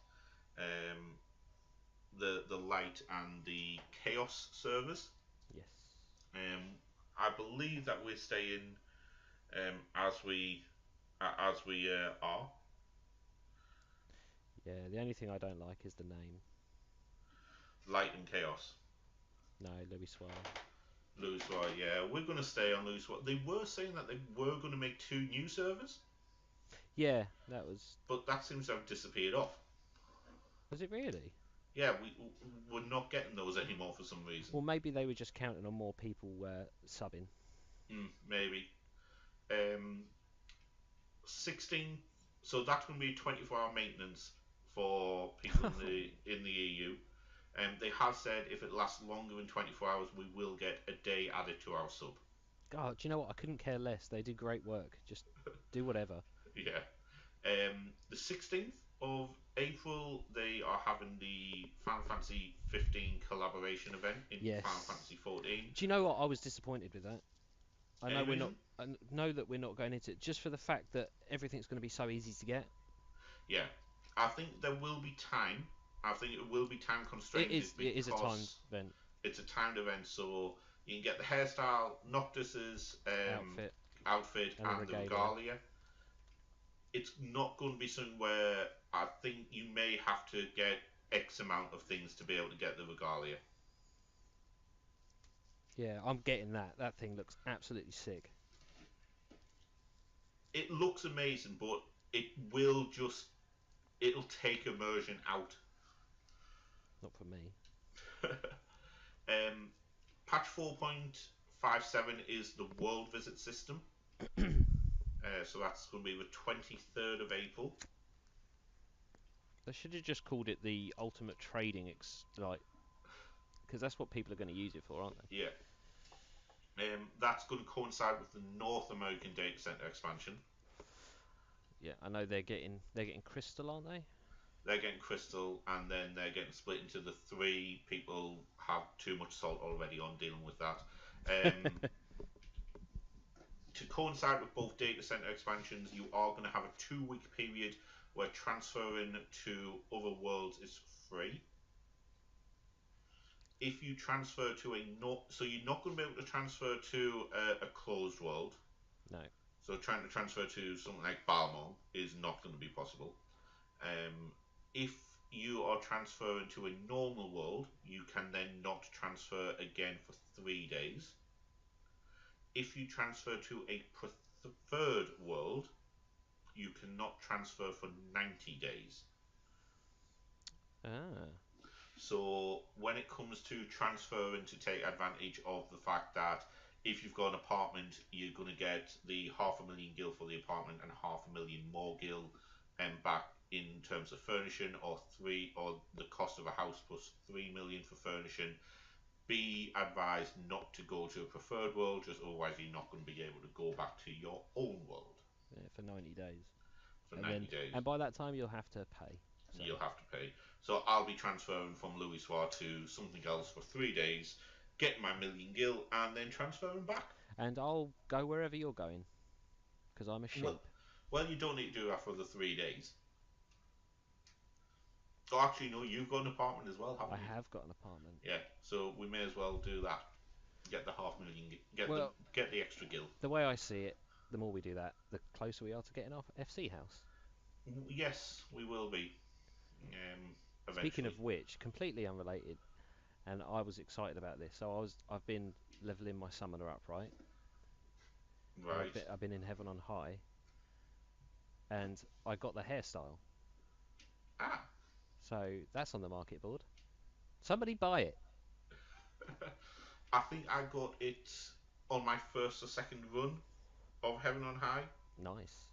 the light and the chaos servers. Yes. Um, I believe that we're staying as we are Yeah, the only thing I don't like is the name. light and chaos. No, Louis Suarez. Louis Suarez, yeah, we're going to stay on Louis Suarez. They were saying that they were going to make 2 new servers, Yeah, that was. but that seems to have disappeared off. Was it really? Yeah, we're not getting those anymore for some reason. Well, maybe they were just counting on more people subbing. Maybe. 16. So that's going to be 24-hour maintenance for people in the EU. They have said if it lasts longer than 24 hours, we will get a day added to our sub. God, do you know what? I couldn't care less. They did great work. Just do whatever. Yeah. The 16th of April, they are having the Final Fantasy 15 collaboration event in Yes. Final Fantasy 14. Do you know what? I was disappointed with that. I know Any we're not. reason? I know that we're not going into it just for the fact that everything's going to be so easy to get. Yeah. I think there will be time. I think it will be time constrained. It is a timed event. It's a timed event, so you can get the hairstyle, Noctis's outfit and the regalia. It's not going to be something where I think you may have to get X amount of things to be able to get the regalia. Yeah, I'm getting that. That thing looks absolutely sick. It looks amazing, but it'll take immersion out. Not for me. Patch 4.57 is the world visit system. So that's going to be the 23rd of April. They should have just called it the ultimate trading because that's what people are going to use it for, aren't they? Yeah. That's going to coincide with the North American data center expansion. Yeah, I know they're getting Crystal, aren't they? They're getting Crystal, and then they're getting split into the 3. People have too much salt already on dealing with that. To coincide with both data center expansions, you are going to have a 2-week period where transferring to other worlds is free. If you transfer to so you're not going to be able to transfer to a closed world. No. So trying to transfer to something like Balmong is not going to be possible. If you are transferring to a normal world, you can then not transfer again for 3 days. If you transfer to a preferred world, you cannot transfer for 90 days. Ah. So when it comes to transferring to take advantage of the fact that if you've got an apartment, you're going to get the 500,000 gil for the apartment and 500,000 more gil back in terms of furnishing, or the cost of a house plus 3 million for furnishing. Be advised not to go to a preferred world, just otherwise you're not going to be able to go back to your own world. Yeah, for 90 days. For 90 days. And by that time you'll have to pay. So. You'll have to pay. So I'll be transferring from Louis Suarez to something else for 3 days, get my 1,000,000 gil, and then transferring back. And I'll go wherever you're going, because I'm a sheep. Well, you don't need to do that for the 3 days. Oh, actually, no, you've got an apartment as well, haven't you? I have got an apartment. Yeah, so we may as well do that. Get the 500,000, get the extra gil. The way I see it, the more we do that, the closer we are to getting our FC house. Yes, we will be. Speaking of which, completely unrelated, and I was excited about this. So I've been leveling my summoner up, right? Right. I've been in Heaven on High, and I got the hairstyle. Ah. So that's on the market board. Somebody buy it. I think I got it on my first or second run of Heaven on High. Nice.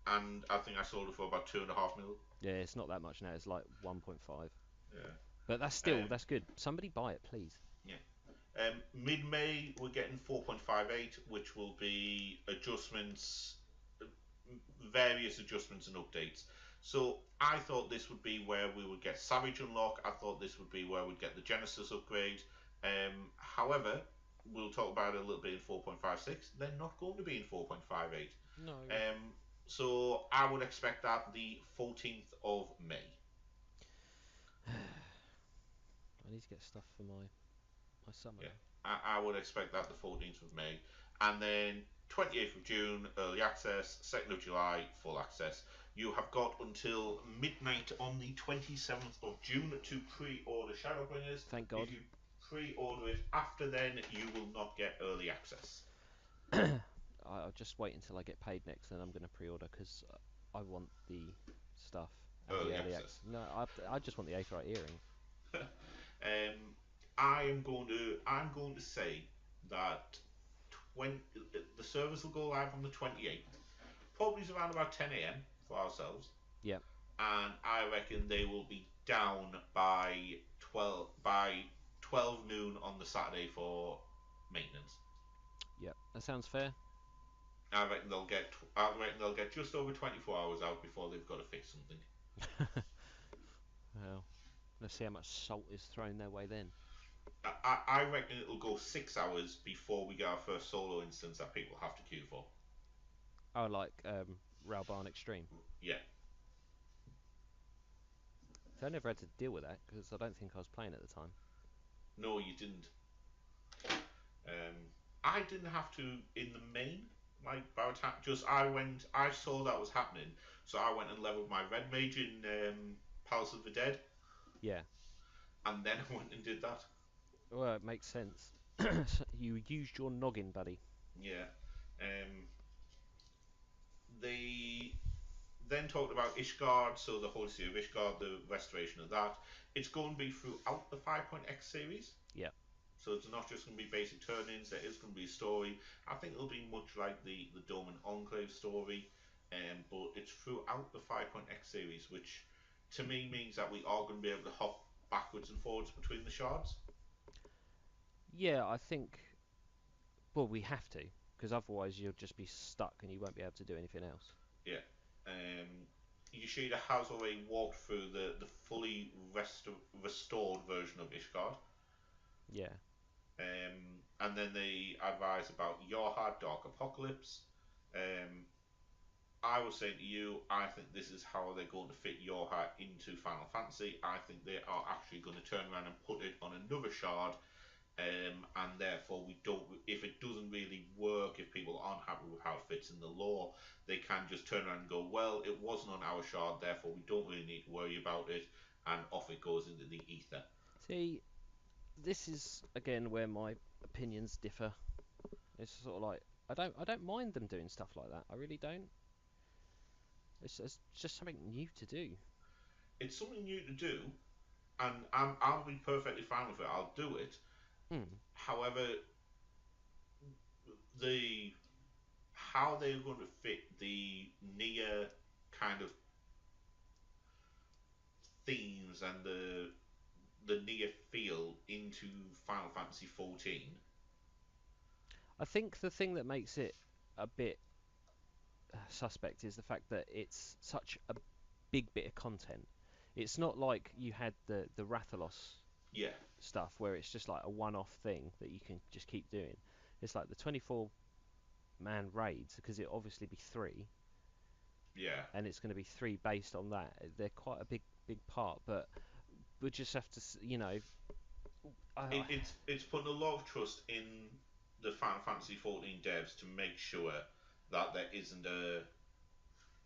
And I think I sold it for about 2.5 mil. Yeah, it's not that much now. It's like 1.5. Yeah. But that's good. Somebody buy it, please. Yeah. Mid-May, we're getting 4.58, which will be adjustments, various adjustments and updates. So I thought this would be where we would get Savage Unlock. I thought this would be where we'd get the Genesis upgrade. However, we'll talk about it a little bit in 4.56. They're not going to be in 4.58. No. So I would expect that the 14th of May. I need to get stuff for my Yeah, summoner. I would expect that the 14th of May, and then 28th of June early access, 2nd of July full access. You have got until midnight on the 27th of June to pre-order Shadowbringers. Thank If God. you pre-order it after then, you will not get early access. I'll just wait until I get paid next, and I'm going to pre-order because I want the stuff and the Early early access. access. No, I just want the Aetheryte earring. I'm going to say that 20, the service will go live on the 28th. Probably around about 10 a.m. for ourselves, Yeah, and I reckon they will be down by 12 noon on the Saturday for maintenance. yeah, that sounds fair. I reckon they'll get just over 24 hours out before they've got to fix something. Well, let's see how much salt is thrown their way then. I reckon it'll go 6 hours before we get our first solo instance that people have to queue for. Oh, like Ralbarn Extreme. Yeah. So I never had to deal with that because I don't think I was playing at the time. No, you didn't. Um, I didn't have to in the main. Like by the time, I saw that was happening, so I went and leveled my red mage in Palace of the Dead, Yeah, and then I went and did that. well, it makes sense. You used your noggin, buddy. Yeah. Um, they then talked about Ishgard, so the Holy City of Ishgard, the restoration of that. It's going to be throughout the 5.x series. Yeah. So it's not just going to be basic turn-ins. There is going to be a story. I think it'll be much like the Dome and Enclave story, but it's throughout the 5.x series, which to me means that we are going to be able to hop backwards and forwards between the shards. Yeah, I think. Well, we have to because otherwise you'll just be stuck and you won't be able to do anything else. Yeah. Yoshida has already walked through the fully restored version of Ishgard. Yeah. And then they advise about Yorha Dark Apocalypse. Um, I was saying to you, I think this is how they're going to fit Yorha into Final Fantasy. I think they are actually going to turn around and put it on another shard, and therefore we don't. If it doesn't really work, if people aren't happy with how it fits in the lore, they can just turn around and go, well, it wasn't on our shard, therefore we don't really need to worry about it, and off it goes into the ether. See, this is again where my opinions differ. It's sort of like I don't mind them doing stuff like that. I really don't. It's just something new to do. It's something new to do, and I'll be perfectly fine with it. I'll do it. Hmm. However, the how they're going to fit the near kind of themes and the near feel into Final Fantasy 14. I think the thing that makes it a bit suspect is the fact that it's such a big bit of content. It's not like you had the Rathalos Yeah, stuff where it's just like a one-off thing that you can just keep doing. It's like the 24-man raids because it obviously be three, yeah. and it's going to be three based on that. They're quite a big part, but we just have to, It's putting a lot of trust in the Final Fantasy 14 devs to make sure that there isn't a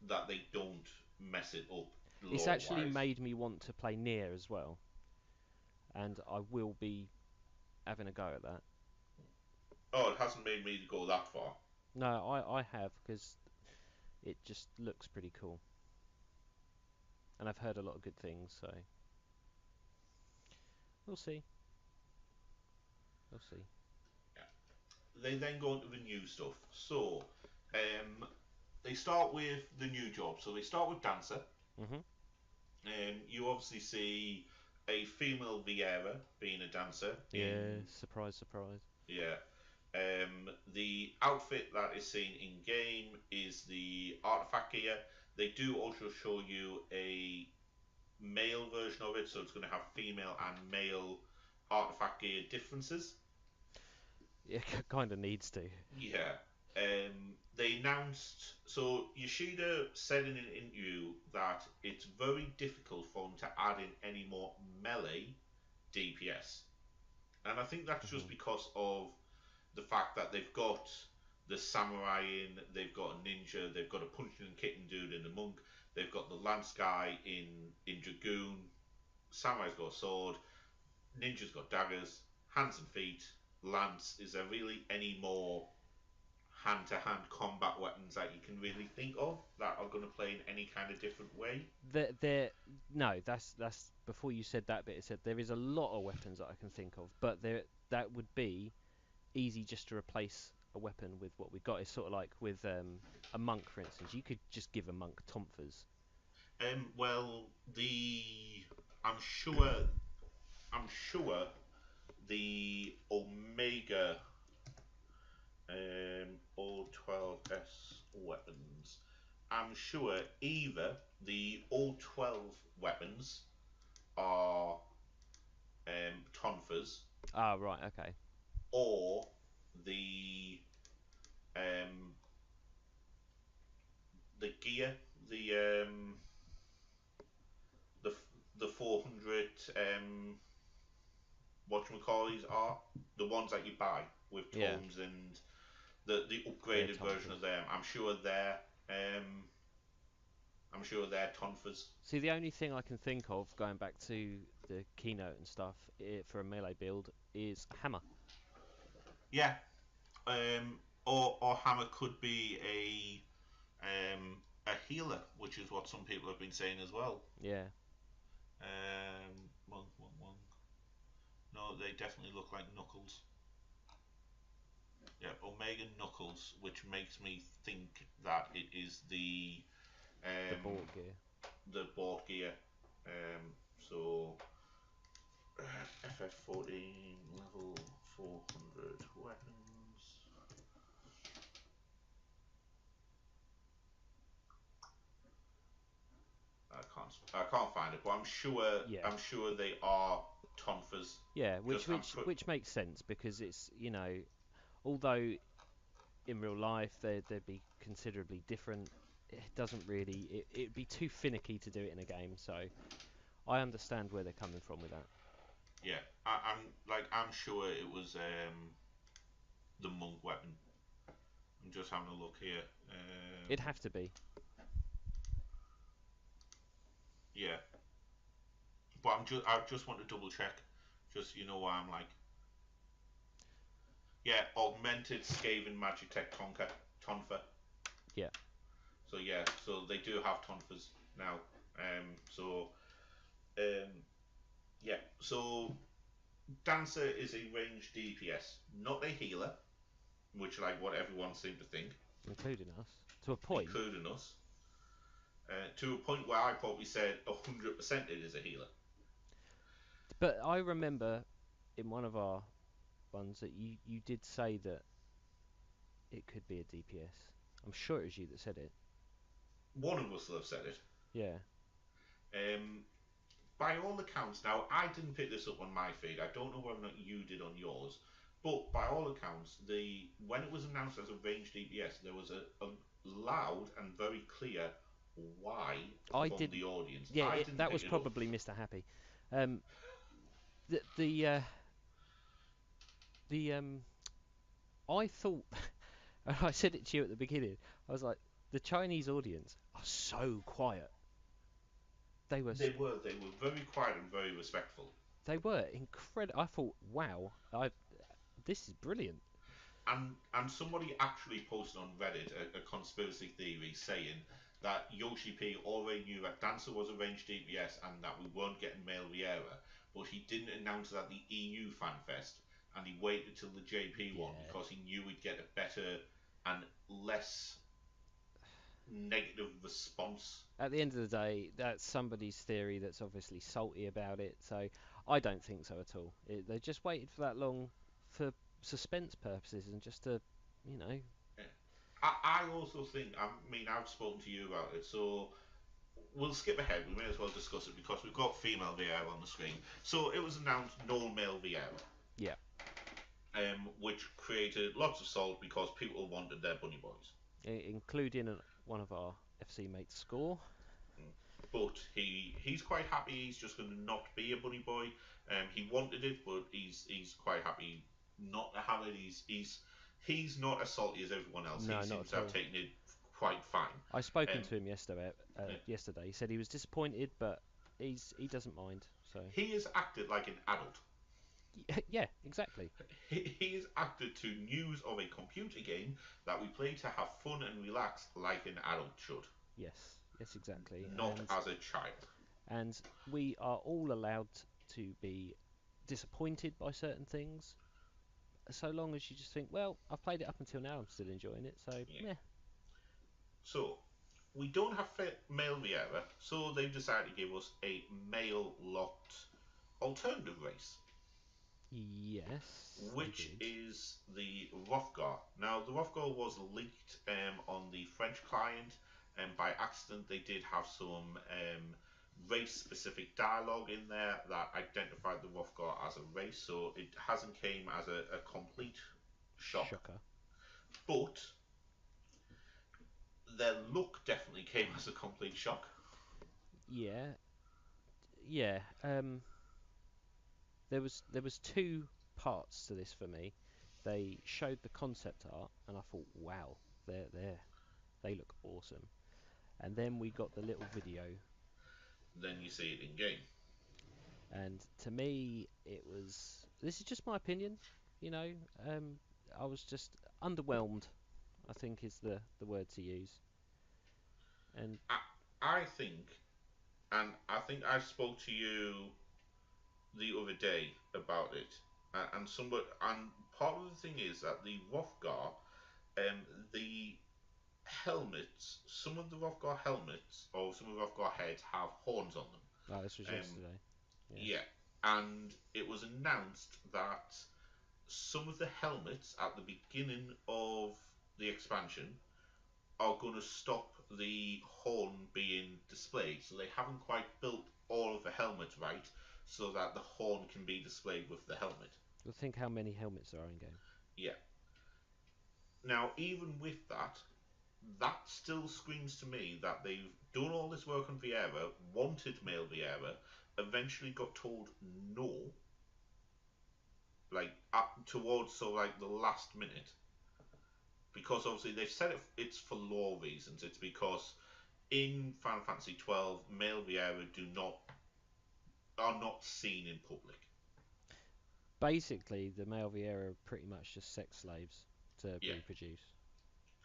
that they don't mess it up it's lore actually wise. made me want to play Nier as well, and I will be having a go at that. Oh, it hasn't made me go that far. No, I have because it just looks pretty cool, and I've heard a lot of good things, so we'll see. We'll see. They then go into the new stuff. So, they start with the new job. So they start with Dancer. Mhm. You obviously see a female Viera being a dancer Yeah. in Surprise, surprise. yeah. The outfit that is seen in game is the artifact gear. They do also show you a male version of it, so it's going to have female and male artifact gear differences. Yeah, kind of needs to. Yeah. They announced. So Yoshida said in an interview that it's very difficult for them to add in any more melee DPS. And I think that's just because of the fact that they've got the samurai in, they've got a ninja, they've got a punching and kicking dude in the monk, they've got the lance guy in dragoon, samurai's got a sword, ninja's got daggers, hands and feet, lance. Is there really any more hand-to-hand combat weapons that you can really think of that are going to play in any kind of different way? No, that's before you said that bit. It said there is a lot of weapons that I can think of, but that would be easy just to replace a weapon with what we got. It's sort of like with a monk, for instance. You could just give a monk tonfas. Well, the I'm sure I'm sure the Omega O12S weapons. I'm sure either the O12 weapons are tonfas, Ah, right, okay. or the um, the gear, the the the 400 whatchamacallits are the ones that you buy with Yeah, tomes and the they're upgraded version tonfas. of them. I'm sure they're tonfas. See, the only thing I can think of, going back to the keynote and stuff, for a melee build, is hammer. Yeah. Or hammer could be a healer, which is what some people have been saying as well. Yeah. Monk, monk, monk. No, they definitely look like knuckles. Yeah, Omega Knuckles, which makes me think that it is The um, board gear. the board gear. So FF14 level 400 weapons. I can't find it, but Yeah. I'm sure they are tonfas. Yeah, Just which makes sense because it's, although in real life they'd be considerably different, it doesn't really it'd be too finicky to do it in a game, so I understand where they're coming from with that. yeah. I'm sure it was the monk weapon. I'm just having a look here. It'd have to be. Yeah, but I just want to double check, just why I'm like, yeah, augmented Skaven Magitech Tonfa. Yeah. So yeah, so they do have tonfas now. So um, yeah, so Dancer is a ranged DPS, not a healer, which like what everyone seemed to think, Including us to a point. including us, to a point where I probably said 100% it is a healer. But I remember in one of our ones that you did say that it could be a DPS. I'm sure it was you that said it. One of us will have said it. Yeah. Um, by all accounts, now I didn't pick this up on my feed. I don't know whether or not you did on yours, but by all accounts, when it was announced as a ranged DPS, there was a loud and very clear why I from did. the audience. Yeah, I didn't that pick was it up. probably Mr. Happy. Um, the I thought I said it to you at the beginning. I was like, the Chinese audience are so quiet. They were They were very quiet and very respectful. they were incredible. I thought, wow, this is brilliant. And somebody actually posted on Reddit a conspiracy theory saying that Yoshi P already knew that Dancer was a ranged DPS and that we weren't getting male Viera, but he didn't announce it at the EU Fanfest, and he waited till the JP one Yeah. because he knew he'd get a better and less negative response. At the end of the day, that's somebody's theory that's obviously salty about it. So I don't think so at all. They just waited for that long for suspense purposes and just to, you know, I also think, I mean, I've spoken to you about it, so we'll skip ahead. We may as well discuss it because we've got female VR on the screen. So it was announced no male VR, yeah, which created lots of salt because people wanted their bunny boys. including one of our FC mates score. but he's quite happy. He's just going to not be a bunny boy. He wanted it, but he's quite happy not to have it. He's not as salty as everyone else. No, He not seems to at have all. taken it quite fine. I spoken Um, to him yesterday. yeah. Yesterday, he said he was disappointed, but he doesn't mind. So He has acted like an adult. yeah, exactly. He has acted to news of a computer game that we play to have fun and relax like an adult should, Yes, yes, exactly. not as a child. And we are all allowed to be disappointed by certain things, so long as you just think, well, I've played it up until now, I'm still enjoying it. So Yeah. yeah, So we don't have male Viera, so they've decided to give us a male locked alternative race, yes, they which did. is the Rhorthgar. Now, the Rhorthgar was leaked on the French client, and by accident they did have some race-specific dialogue in there that identified the Rhorthgar as a race, so it hasn't came as a complete shock, Shocker. but their look definitely came as a complete shock. Yeah, yeah. There was two parts to this for me. They showed the concept art, and I thought, wow, they look awesome. And then we got the little video, Then you see it in game. and to me, it was. This is just my opinion, you know. Um, I was just underwhelmed. I think is the word to use. And I, I think, and I think I spoke to you the other day about it, and part of the thing is that the Rhorthgar, um, the helmets, some of the Rhorthgar helmets or some of the Rhorthgar heads have horns on oh, this was them. yesterday. Yeah. Yeah, and it was announced that some of the helmets at the beginning of the expansion are going to stop the horn being displayed. So they haven't quite built all of the helmets right so that the horn can be displayed with the helmet. Well, think how many helmets there are in game. Yeah. Now, even with that, that still screams to me that they've done all this work on Viera, wanted male Viera, eventually got told no, like up towards like the last minute, because obviously they've said it's for lore reasons. It's because in Final Fantasy 12, male Viera do not are not seen in public. Basically, the male Viera are pretty much just sex slaves to Yeah, reproduce.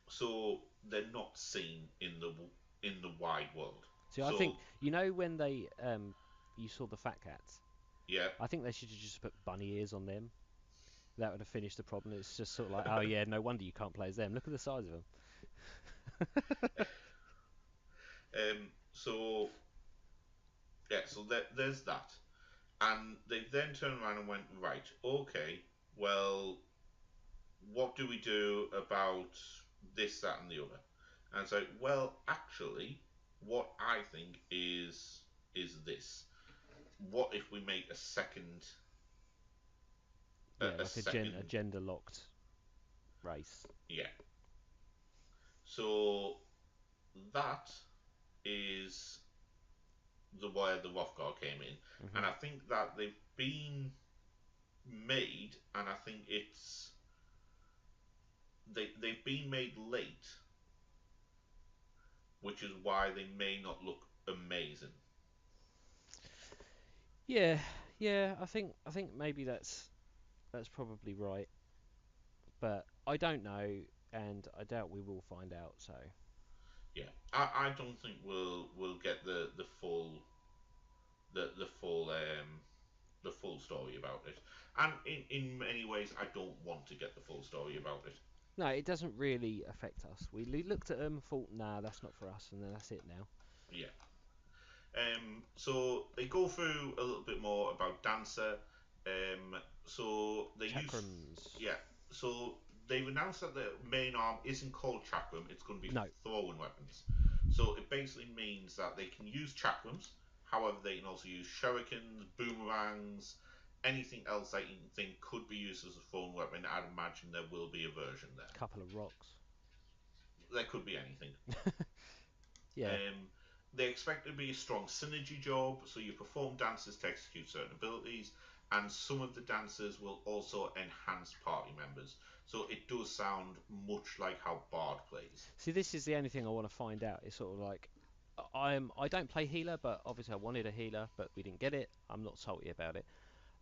so they're not seen in the wide world. See, I think So when they you saw the fat cats. yeah, I think they should have just put bunny ears on them. That would have finished the problem. It's just sort of like, oh yeah, no wonder you can't play as them. Look at the size of them. so yeah, so there's that, and they then turned around and went, right, okay, well, what do we do about this, that, and the other? And so, well, actually, what I think is this. What if we make a second Yeah, a like second a gender locked race. yeah. So that is the where the Rhorthgar came in. And Hmm. I think that they've been made, and I think they've been made late, which is why they may not look amazing. Yeah, yeah. I think maybe that's probably right, but I don't know, and I doubt we will find out. So Yeah, I don't think we'll get the the full the full story about it. And in many ways, I don't want to get the full story about it. no, it doesn't really affect us. We looked at them, thought, nah, that's not for us, and then that's it now. Yeah. So they go through a little bit more about Dancer. So they use Chakrams. yeah. So they've announced that the main arm isn't called Chakram. It's going to be No, throwing weapons. So it basically means that they can use Chakrams. However, they can also use shurikens, boomerangs, anything else that you think could be used as a throwing weapon. I'd imagine there will be a version there. couple of rocks. There could be anything. Yeah. Um, They expect it to be a strong synergy job, so you perform dances to execute certain abilities, and some of the dancers will also enhance party members. So it does sound much like how Bard plays. See, this is the only thing I want to find out. It's sort of like I don't play healer, but obviously I wanted a healer, but we didn't get it. I'm not salty about it.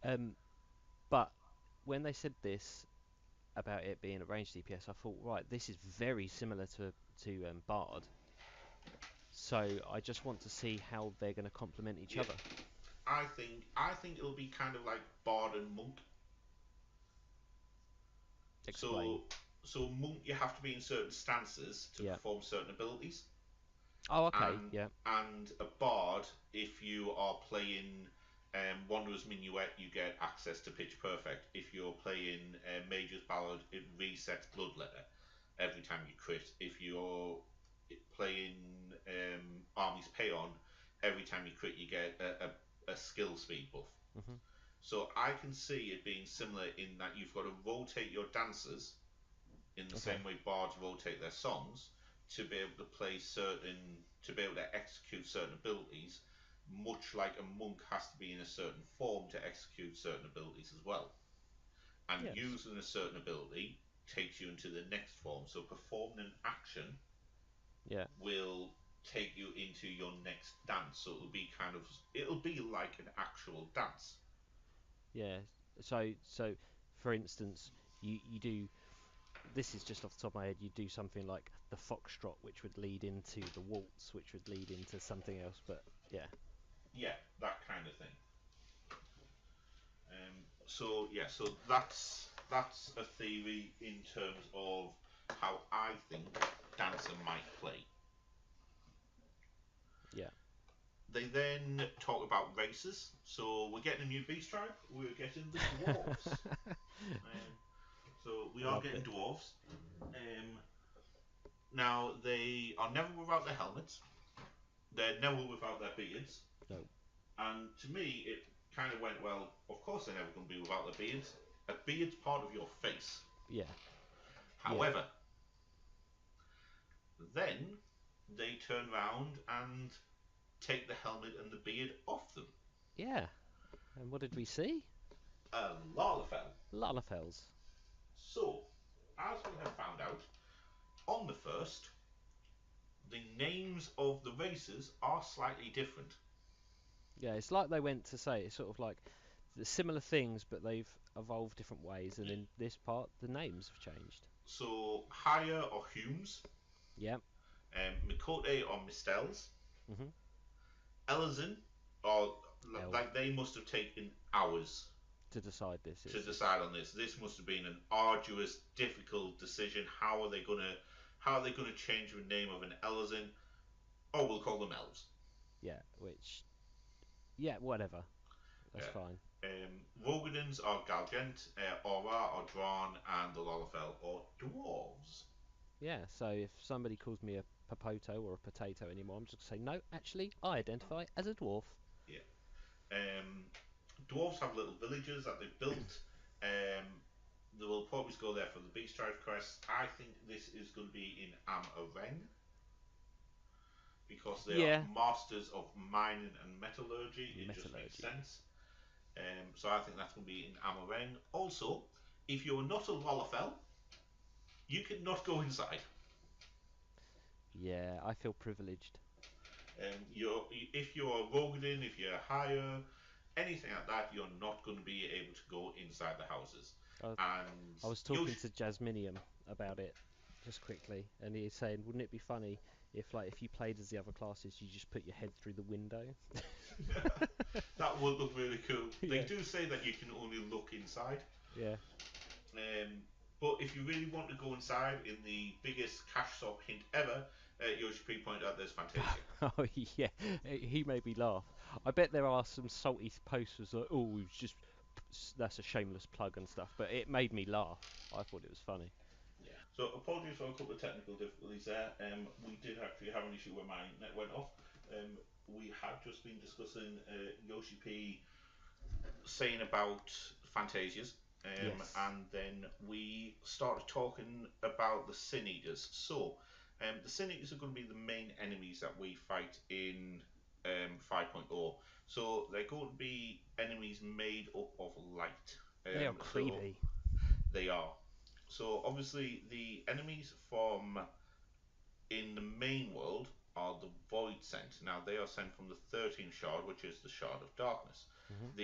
Um, but when they said this about it being a ranged DPS, I thought, right, this is very similar to Bard. So I just want to see how they're going to complement each Yeah, other. I think it'll be kind of like Bard and Monk. Explain. So Monk, you have to be in certain stances to Yeah. perform certain abilities, Oh, okay. and Yeah. a Bard, if you are playing Wanderer's Minuet, you get access to Pitch Perfect. If you're playing Mage's Ballad, it resets Bloodletter every time you crit. If you're playing Army's Payon, every time you crit, you get a skill speed buff. Mhm. So I can see it being similar in that you've got to rotate your dancers in the Okay. same way bards rotate their songs to be able to play to be able to execute certain abilities, much like a monk has to be in a certain form to execute certain abilities as well. And Yes. using a certain ability takes you into the next form. So performing an action Yeah. will take you into your next dance. So it'll be like an actual dance. Yeah. So for instance, you do this is just off the top of my head. You do something like the foxtrot, which would lead into the waltz, which would lead into something else. But yeah. Yeah, that kind of thing. So that's a theory in terms of how I think Dancer might play. Yeah. They then talk about races. So we're getting a new beast tribe. We're getting the dwarves. So we are Loved getting it. dwarves. Now they are never without their helmets. They're never without their beards. No. And to me, it kind of went, well. Of course, they're never going to be without their beards. A beard's part of your face. Yeah. Yeah. However, then they turn round and take the helmet and the beard off them. Yeah. And what did we see? A Lalafell. Lalafells. So, as we have found out, on the first, the names of the races are slightly different. Yeah, it's like they went to say it's sort of like the similar things, but they've evolved different ways, and in this part, the names have changed. So, Haya or Humes, Yeah. Mikote or Mistels, Mhm. Elizin, or L like they must have taken hours to decide this to is. decide on this. This must have been an arduous, difficult decision. How are they gonna change the name of an Elizin? Oh, we'll call them elves. Yeah, which yeah, whatever. That's Yeah. fine. Rogadins are Galgent, Aura are Drawn, and the Lalafell are dwarves. Yeah, so if somebody calls me a popoto or a potato anymore, I'm just gonna say no. Actually, I identify as a dwarf. Yeah. Um, dwarves have little villages that they've built. Um, they will probably go there for the Beast Tribe quest. I think this is going to be in Am-Areng because they are Yeah, masters of mining and metallurgy. It just makes metallurgy. sense. So I think that's going to be in Am-Areng. Also, if you're not a Lalafell, you cannot go inside. Yeah, I feel privileged. If you're a Rogadin, if you're higher, anything like that, you're not going to be able to go inside the houses. I, And I was talking to Jasminium about it just quickly, and he's saying, wouldn't it be funny if you played as the other classes, you just put your head through the window? that would look really cool. They Yeah, do say that you can only look inside. yeah. Um, but if you really want to go inside, in the biggest cash swap hint ever, Yoshi P pointed out there's Fantasia. Oh yeah, he made me laugh. I bet there are some salty posters like, oh, it's just that's a shameless plug and stuff, but it made me laugh. I thought it was funny. Yeah. So apologies for a couple of technical difficulties there. We did actually have an issue where my net went off. We had just been discussing Yoshi P saying about Fantasias, Yes. and then we started talking about the Sin Eaters. So The Cynics are going to be the main enemies that we fight in 5.0. So they're going to be enemies made up of light. They are So creepy. they are. So obviously the enemies from in the main world are the Void Sent. Now they are sent from the 13th Shard, which is the Shard of Darkness. Hmm.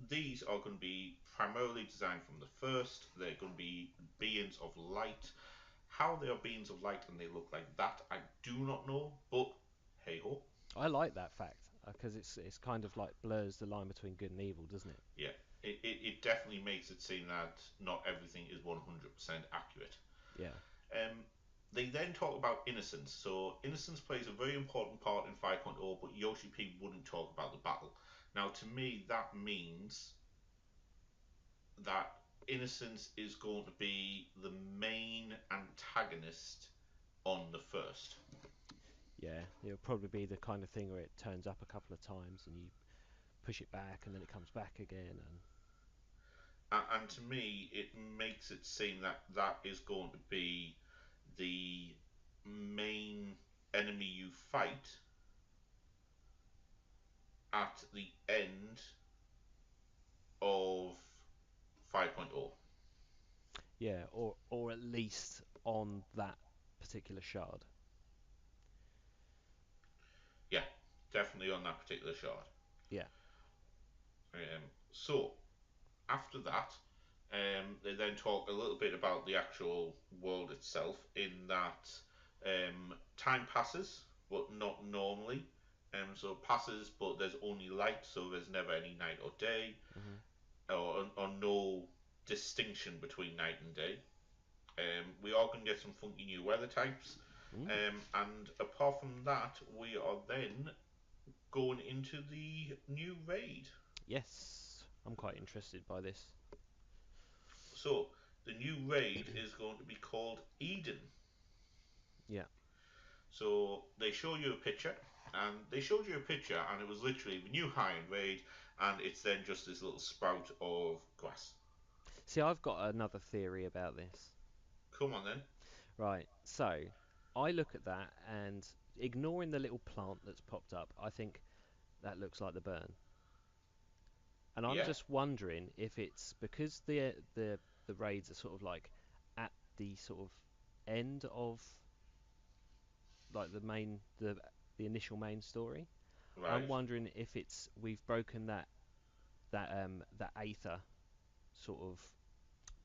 These are going to be primarily designed from the first. They're going to be beings of light. How they are beings of light and they look like that, I do not know. But hey ho, I like that fact because it's kind of like blurs the line between good and evil, doesn't it? yeah, it definitely makes it seem that not everything is 100% accurate. Yeah. Um, they then talk about innocence. So innocence plays a very important part in 5.0, but Yoshi P wouldn't talk about the battle. Now, to me, that means that innocence is going to be the main antagonist on the first. Yeah, it'll probably be the kind of thing where it turns up a couple of times and you push it back and then it comes back again. And And to me, it makes it seem that that is going to be the main enemy you fight at the end of 5.0. yeah, or at least on that particular shard. Yeah, definitely on that particular shard. Yeah. So after that, they then talk a little bit about the actual world itself. In that, time passes, but not normally. So it passes, but there's only light, so there's never any night or day, Hmm. or no distinction between night and day. We are going to get some funky new weather types. Mm. And apart from that, we are then going into the new raid. Yes, I'm quite interested by this. So, the new raid is going to be called Eden. Yeah. So, they show you a picture, and they showed you a picture, and it was literally the new high end raid, and it's then just this little sprout of grass. See, I've got another theory about this. Come on then. Right. So, I look at that and ignoring the little plant that's popped up, I think that looks like the burn. And I'm Yeah, just wondering if it's because the raids are sort of like at the sort of end of like the initial main story. I'm right. wondering if it's we've broken that aether sort of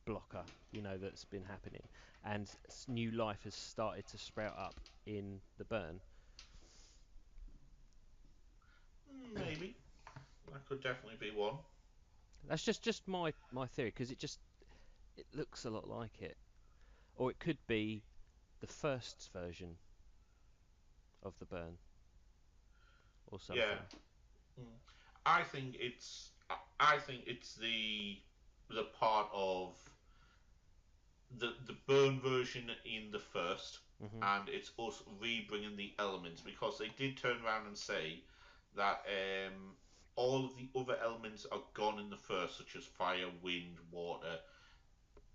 blocker, that's been happening, and new life has started to sprout up in the burn. Maybe. That could definitely be one. That's just my theory because it looks a lot like it, or it could be the first version of the burn or Yeah. something. Mm. I think it's the part of the burn version in the first, Hmm. and it's us re-bringing the elements because they did turn around and say that all of the other elements are gone in the first, such as fire, wind, water.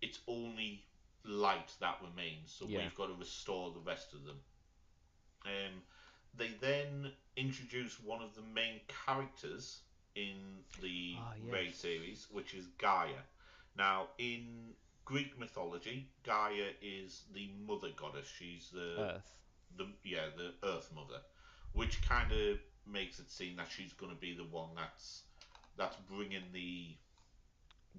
It's only light that remains, so Yeah. we've got to restore the rest of them. Um, they then introduce one of the main characters in the Ah, Raid yes. series, which is Gaia. Now, in Greek mythology, Gaia is the mother goddess. She's Earth. the Earth Mother, which kind of makes it seem that she's going to be the one that's bringing the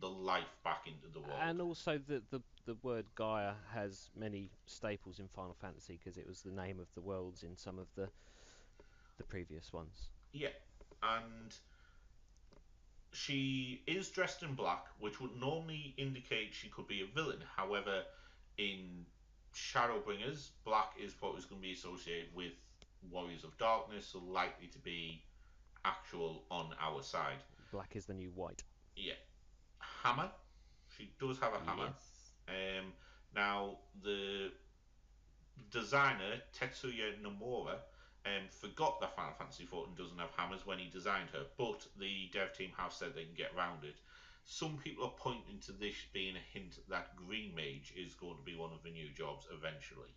life back into the world. And also the word Gaia has many staples in Final Fantasy because it was the name of the worlds in some of the previous ones. Yeah, and she is dressed in black, which would normally indicate she could be a villain. However, in Shadowbringers, black is what is going to be associated with Warriors of Darkness, so likely to be actual on our side. Black is the new white. Yeah, hammer. She does have a hammer. Yes. Um, Now the designer Tetsuya Nomura forgot that Final Fantasy XIV doesn't have hammers when he designed her, but the dev team have said they can get around it. Some people are pointing to this being a hint that Green Mage is going to be one of the new jobs eventually.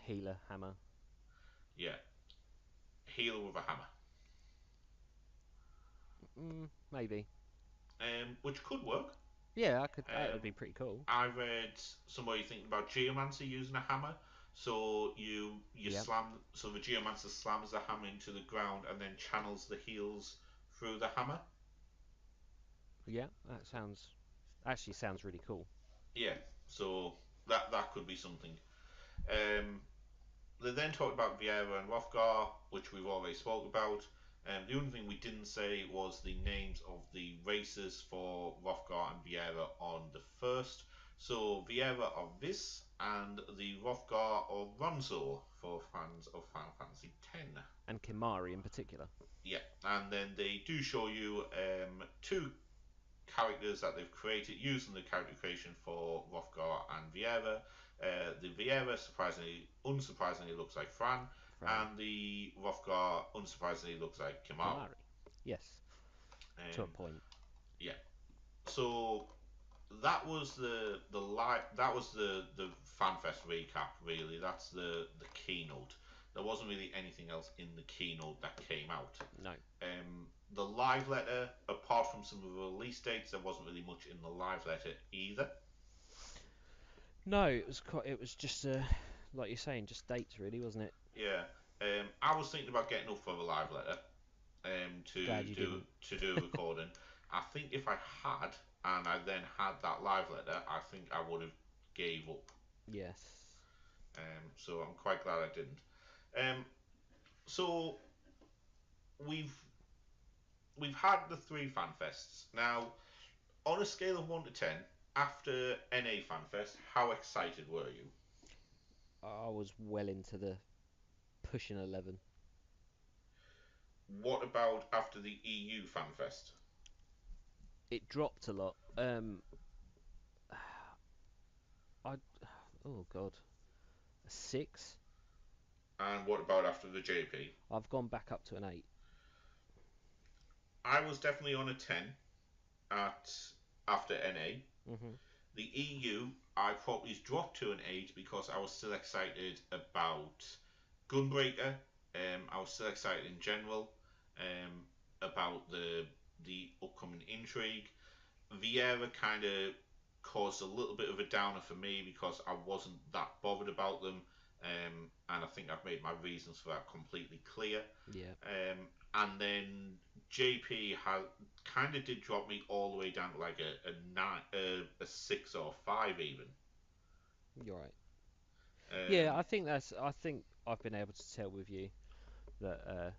healer hammer. Yeah, healer with a hammer. Maybe. Which could work. Yeah, I could. That would be pretty cool. I read somebody thinking about Geomancer using a hammer. So you Yep. slam. So the Geomancer slams the hammer into the ground and then channels the heals through the hammer. Yeah, that sounds really cool. Yeah. So that could be something. Um, they then talked about Viera and Rhorthgar, which we've already spoke about. The only thing we didn't say was the names of the races for Rhorthgar and Viera on the first. So Viera are Vis, and the Rhorthgar are Ronzo for fans of Final Fantasy X. And Kimari in particular. Yeah, and then they do show you two characters that they've created using the character creation for Rhorthgar and Viera. The Viera, unsurprisingly, looks like Fran, and the Rhorthgar, unsurprisingly, looks like Kimari. Yes. To a point. Yeah. So that was the FanFest recap. Really, that's the keynote. There wasn't really anything else in the keynote that came out. No. The live letter, apart from some of the release dates, there wasn't really much in the live letter either. No, it was just like you're saying, just dates really, wasn't it? Yeah. I was thinking about getting up for the live letter to do a recording. I think if I had, and I then had that live letter, I think I would have gave up. Yes. So I'm quite glad I didn't. So we've had the 3 FanFests. Now, on a scale of 1 to 10, after NA FanFest, how excited were you? I was well into the pushing 11. What about after the EU FanFest? It dropped a lot. Oh god, a 6. And what about after the JP? I've gone back up to an 8. I was definitely on a 10 after NA. Mm-hmm. The EU, I probably dropped to an 8 because I was still excited about Gunbreaker. I was still excited in general about the upcoming intrigue. Viera kind of caused a little bit of a downer for me because I wasn't that bothered about them, and I think I've made my reasons for that completely clear. Yeah. And then JP kind of did drop me all the way down to like a 6 or 5 even. You're right. Yeah, I think I've been able to tell with you that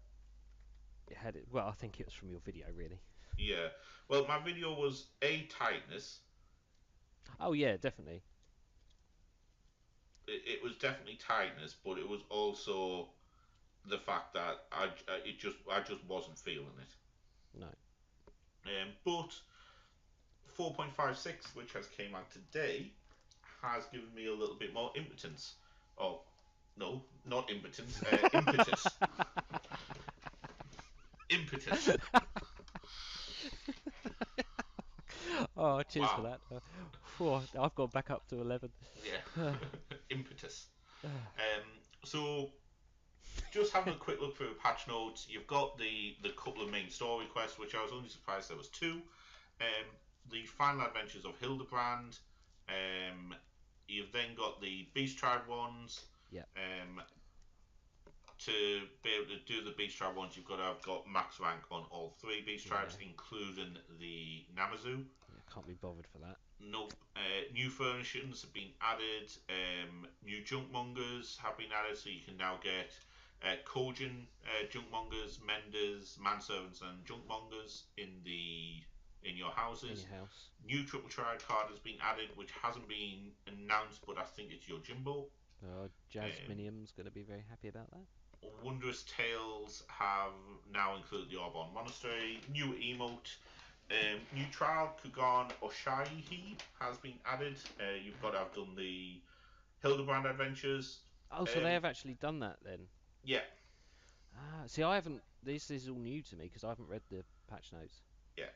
it had it. Well, I think it was from your video, really. Yeah. Well, my video was tightness. Oh yeah, definitely. It was definitely tightness, but it was also the fact that I just wasn't feeling it. No. But 4.56, which has came out today, has given me a little bit more impotence. Oh, no, not impotence. Impetus. Impetus. Oh, cheers for that. I've gone back up to 11. Yeah. Impetus. So, just having a quick look through the patch notes, you've got the couple of main story quests, which I was only surprised there was 2. The final adventures of Hildebrand. You've then got the Beast Tribe ones. Yeah. To be able to do the Beast Tribe ones, you've got to have got max rank on all 3 Beast Tribes, including the Namazu. Yeah, can't be bothered for that. Nope. New furnishings have been added. New junkmongers have been added, so you can now get Kojin junkmongers, menders, manservants, and junkmongers in your houses. In your house. New triple triad card has been added, which hasn't been announced, but I think it's your Jimbo. Jasminium's going to be very happy about that. Wondrous Tales have now included the Orbon Monastery. New emote. New trial, Kugan Oshaihi, has been added. You've got to have done the Hildebrand adventures. Oh, so they have actually done that then? Yeah. See, I haven't. This is all new to me because I haven't read the patch notes. Yeah.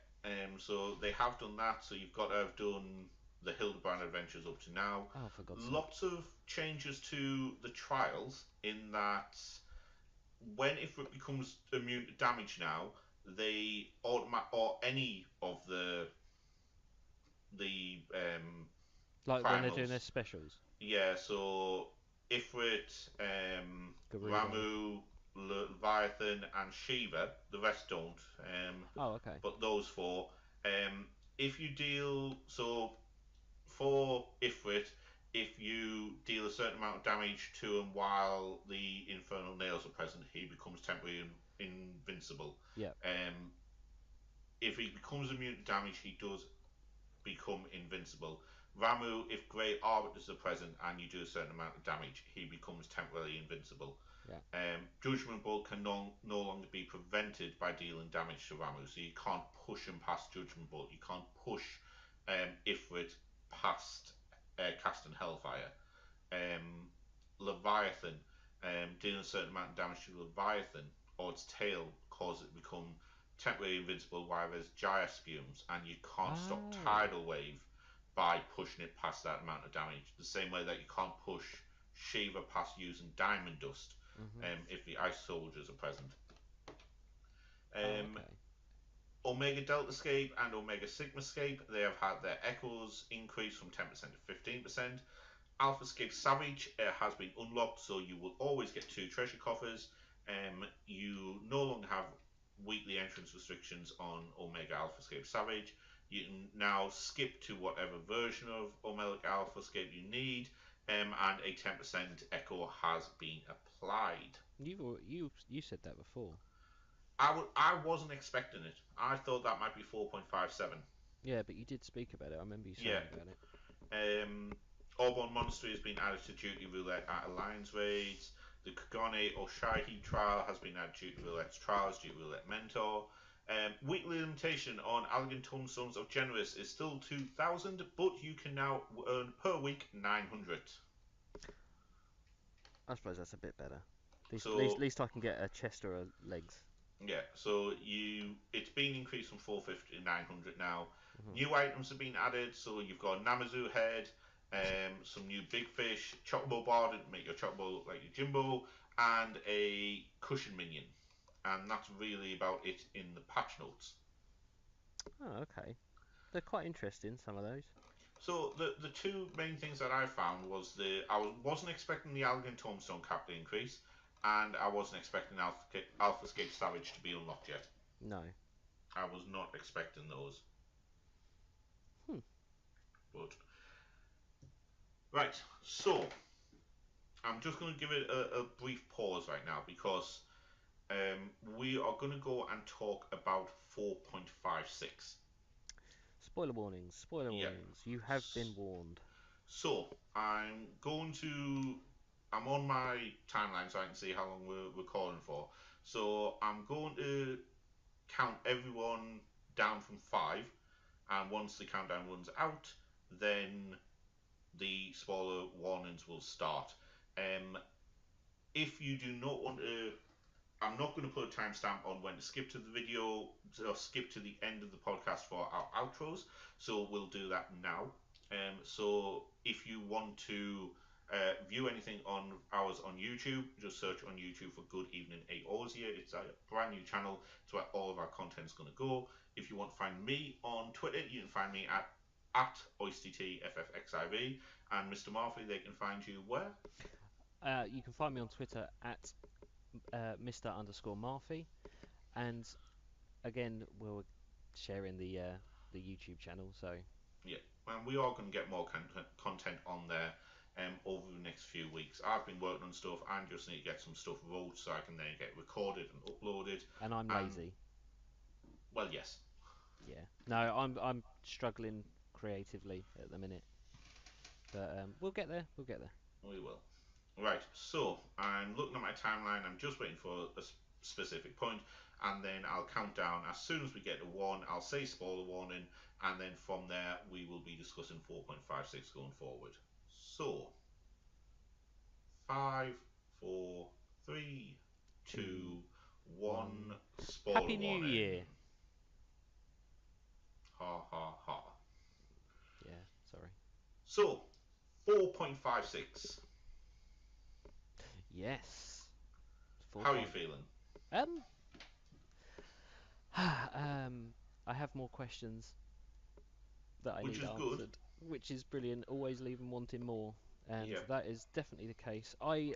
So they have done that. So you've got to have done the Hildebrand adventures up to now. Oh, for God's sake. Lots of changes to the trials in that when Ifrit becomes immune to damage now, they or any of the Like when they're doing finals. their specials. Yeah, so Ifrit, Garuda. Ramu, Leviathan, and Shiva. The rest don't. Oh, okay. But those four. If you deal for Ifrit, if you deal a certain amount of damage to him while the infernal nails are present, he becomes temporarily invincible. Yeah. If he becomes immune to damage, he does become invincible. Ramu, if Grey Arbiters are present and you do a certain amount of damage, he becomes temporarily invincible. Yeah. Judgment Bolt can no longer be prevented by dealing damage to Ramu, so you can't push him past Judgment Bolt. You can't push Ifrit past casting Hellfire. Leviathan, dealing a certain amount of damage to Leviathan or its tail causes it to become temporarily invincible, while there's Gyre Spumes, and you can't stop Tidal Wave by pushing it past that amount of damage. The same way that you can't push Shiva past using Diamond Dust if the Ice Soldiers are present. Okay. Omega Delta Scape and Omega Sigma Scape, they have had their echoes increase from 10% to 15%. Alpha Scape Savage has been unlocked, so you will always get 2 treasure coffers. You no longer have weekly entrance restrictions on Omega Alpha Scape Savage. You can now skip to whatever version of Omega Alpha Scape you need, and a 10% echo has been applied. You said that before. I wasn't expecting it. I thought that might be 4.57. Yeah, but you did speak about it. I remember you saying about it. Aubon Monastery has been added to Duty Roulette at Alliance Raids. The Kagone or Shahi trial has been added to Duty Roulette's trials, Duty Roulette Mentor. Weekly limitation on Elegant Tombstones of Generous is still 2,000, but you can now earn per week 900. I suppose that's a bit better. At least I can get a chest or a legs. Yeah, so it's been increased from 450 to 900 now. New items have been added, so you've got a Namazu head, some new big fish, Chocobo bar to make your Chocobo like your Jimbo, and a cushion minion. And that's really about it in the patch notes. Oh, okay. They're quite interesting, some of those. So the two main things that I found was I wasn't expecting the Elegant Tombstone cap to increase, and I wasn't expecting Alpha Scape Savage to be unlocked yet. No. I was not expecting those. But right, so I'm just going to give it a brief pause right now because we are going to go and talk about 4.56. Spoiler warnings, spoiler warnings. You have been warned. So I'm on my timeline so I can see how long we're recording for. So I'm going to count everyone down from 5, and once the countdown runs out, then the spoiler warnings will start. If you do not want to, I'm not going to put a timestamp on when to skip to the video or skip to the end of the podcast for our outros, so we'll do that now. So if you want to view anything on ours on YouTube, just search on YouTube for Good Evening Eorzea. It's a brand new channel. It's where all of our content is going to go. If you want to find me on Twitter, you can find me at Oisty T FFXIV, and Mr Marfy, they can find you where? You can find me on Twitter at Mr_Marfy, and again we're sharing the YouTube channel, so yeah, and we are going to get more content on there over the next few weeks. I've been working on stuff and just need to get some stuff wrote so I can then get recorded and uploaded. And I'm lazy. Well, yes. Yeah. No, I'm struggling creatively at the minute, but we'll get there. We'll get there. We will. Right. So I'm looking at my timeline. I'm just waiting for a specific point, and then I'll count down. As soon as we get to 1, I'll say spoiler warning, and then from there we will be discussing 4.56 going forward. So 5, 4, 3, 2, 1. Spoiler Happy New warning. Year. Ha ha ha. Yeah, sorry. So, 4.56. Yes. Full How are you point. feeling? Um, I have more questions that I Which need is good. answered, which is brilliant. Always leaving wanting more, and Yeah. that is definitely the case. I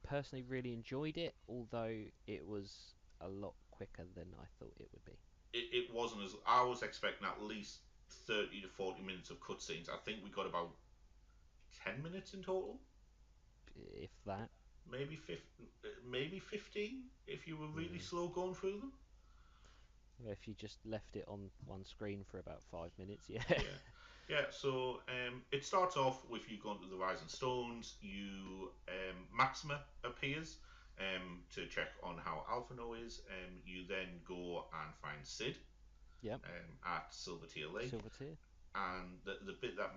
personally really enjoyed it, although it was a lot quicker than I thought it would be. It wasn't as I was expecting at least 30 to 40 minutes of cutscenes. I think we got about 10 minutes in total, If that. maybe 15 if you were really Mm. slow going through them. If you just left it on one screen for about 5 minutes, yeah. Yeah, yeah. So it starts off with you going to the Rising Stones. You Maxima appears to check on how Alphino is. You then go and find Sid Yep. at Silvertear Lake. Silvertear. And the bit that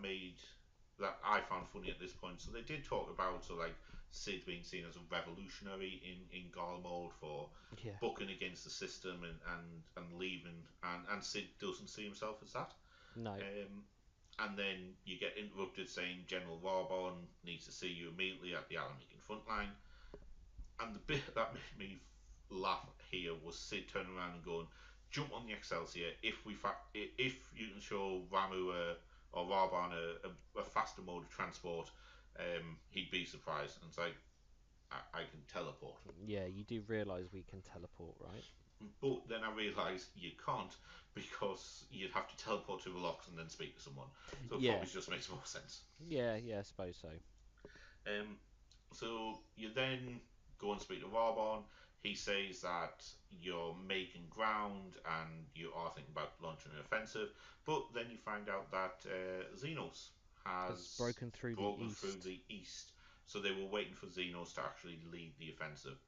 I found funny at this point, so they did talk about like Sid being seen as a revolutionary in Garlemald for Yeah. bucking against the system and leaving, and Sid doesn't see himself as that. No. And then you get interrupted saying General Warbon needs to see you immediately at the Alamacan front line. And the bit that made me laugh here was Sid turning around and going, "Jump on the Excelsior if you can show Ramu or Warbon a faster mode of transport, he'd be surprised." And it's like, I can teleport. Yeah, you do realise we can teleport, right? But then I realised you can't because you'd have to teleport to Velox and then speak to someone. So it Yeah. probably just makes more sense. Yeah, I suppose so. Um, so you then go and speak to Warbon. He says that you're making ground and you are thinking about launching an offensive, but then you find out that Xenos Has has broken through the broken through east. the east. So they were waiting for Xenos to actually lead the offensive.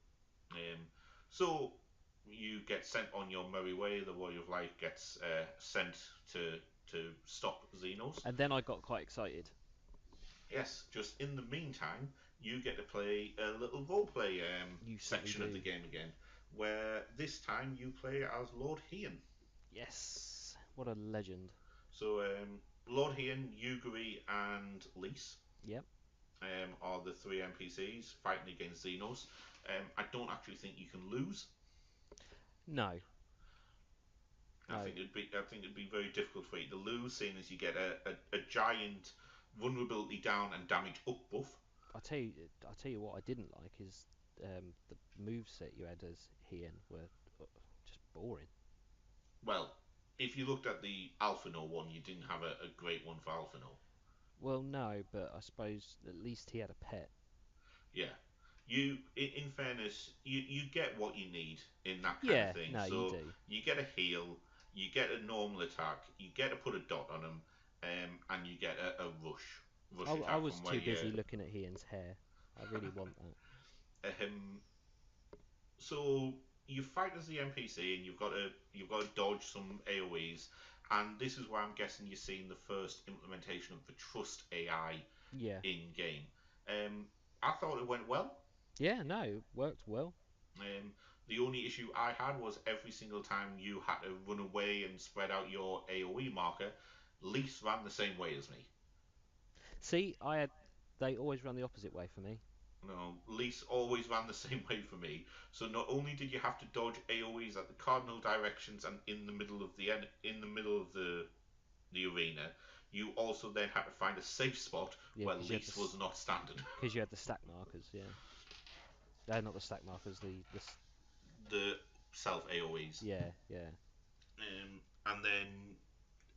So you get sent on your merry way. The Warrior of Light gets sent to stop Xenos. And then I got quite excited. Yes, just in the meantime, you get to play a little roleplay You certainly section of do. the game again, where this time you play as Lord Hien. Yes. What a legend. So, Lord Hien, Yuguri, and Lise Yep. are the three NPCs fighting against Xenos. I don't actually think you can lose. No. I No. think it'd be very difficult for you to lose, seeing as you get a giant vulnerability down and damage up buff. I'll tell you what I didn't like is the moveset you had as Hien were just boring. Well, if you looked at the Alphino one, you didn't have a great one for Alphino. Well, no, but I suppose at least he had a pet. Yeah. In fairness, you get what you need in that kind of Yeah, thing. no, you So do. you get a heal, you get a normal attack, you get to put a dot on him, and you get a rush I attack was from where too you. busy looking at Hien's hair. I really want that. Um, so you fight as the NPC, and you've got to dodge some AOE's, and this is where I'm guessing you're seeing the first implementation of the trust AI Yeah. in game. Um, I thought it went well. Yeah, no, it worked well. The only issue I had was every single time you had to run away and spread out your AOE marker, Lise ran the same way as me. See, they always run the opposite way for me. No, Lise always ran the same way for me. So not only did you have to dodge AOE's at the cardinal directions and in the middle of the arena, you also then had to find a safe spot Yeah, where because Lise was not standing. you had the stack markers. Yeah, not the stack markers. The self AOE's. Yeah. And then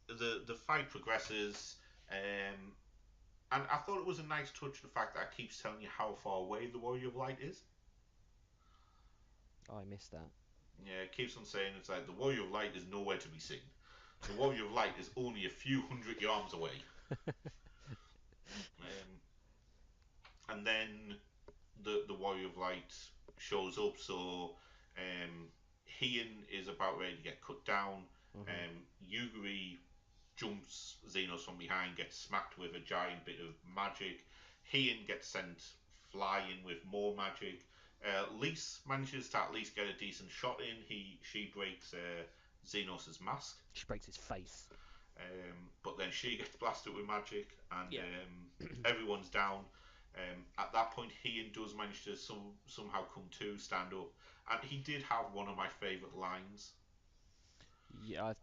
the fight progresses. And I thought it was a nice touch the fact that it keeps telling you how far away the Warrior of Light is. Oh, I missed that. Yeah, it keeps on saying it's like the Warrior of Light is nowhere to be seen. The Warrior of Light is only a few hundred yards away. And then the Warrior of Light shows up, so Hien is about ready to get cut down. Yuguri jumps Xenos from behind, gets smacked with a giant bit of magic. Hien gets sent flying with more magic. Lise manages to at least get a decent shot in. She breaks Xenos' mask. She breaks his face. But then she gets blasted with magic, and Yeah. everyone's down. At that point, Ian does manage to somehow come to, stand up, and he did have one of my favourite lines Yeah,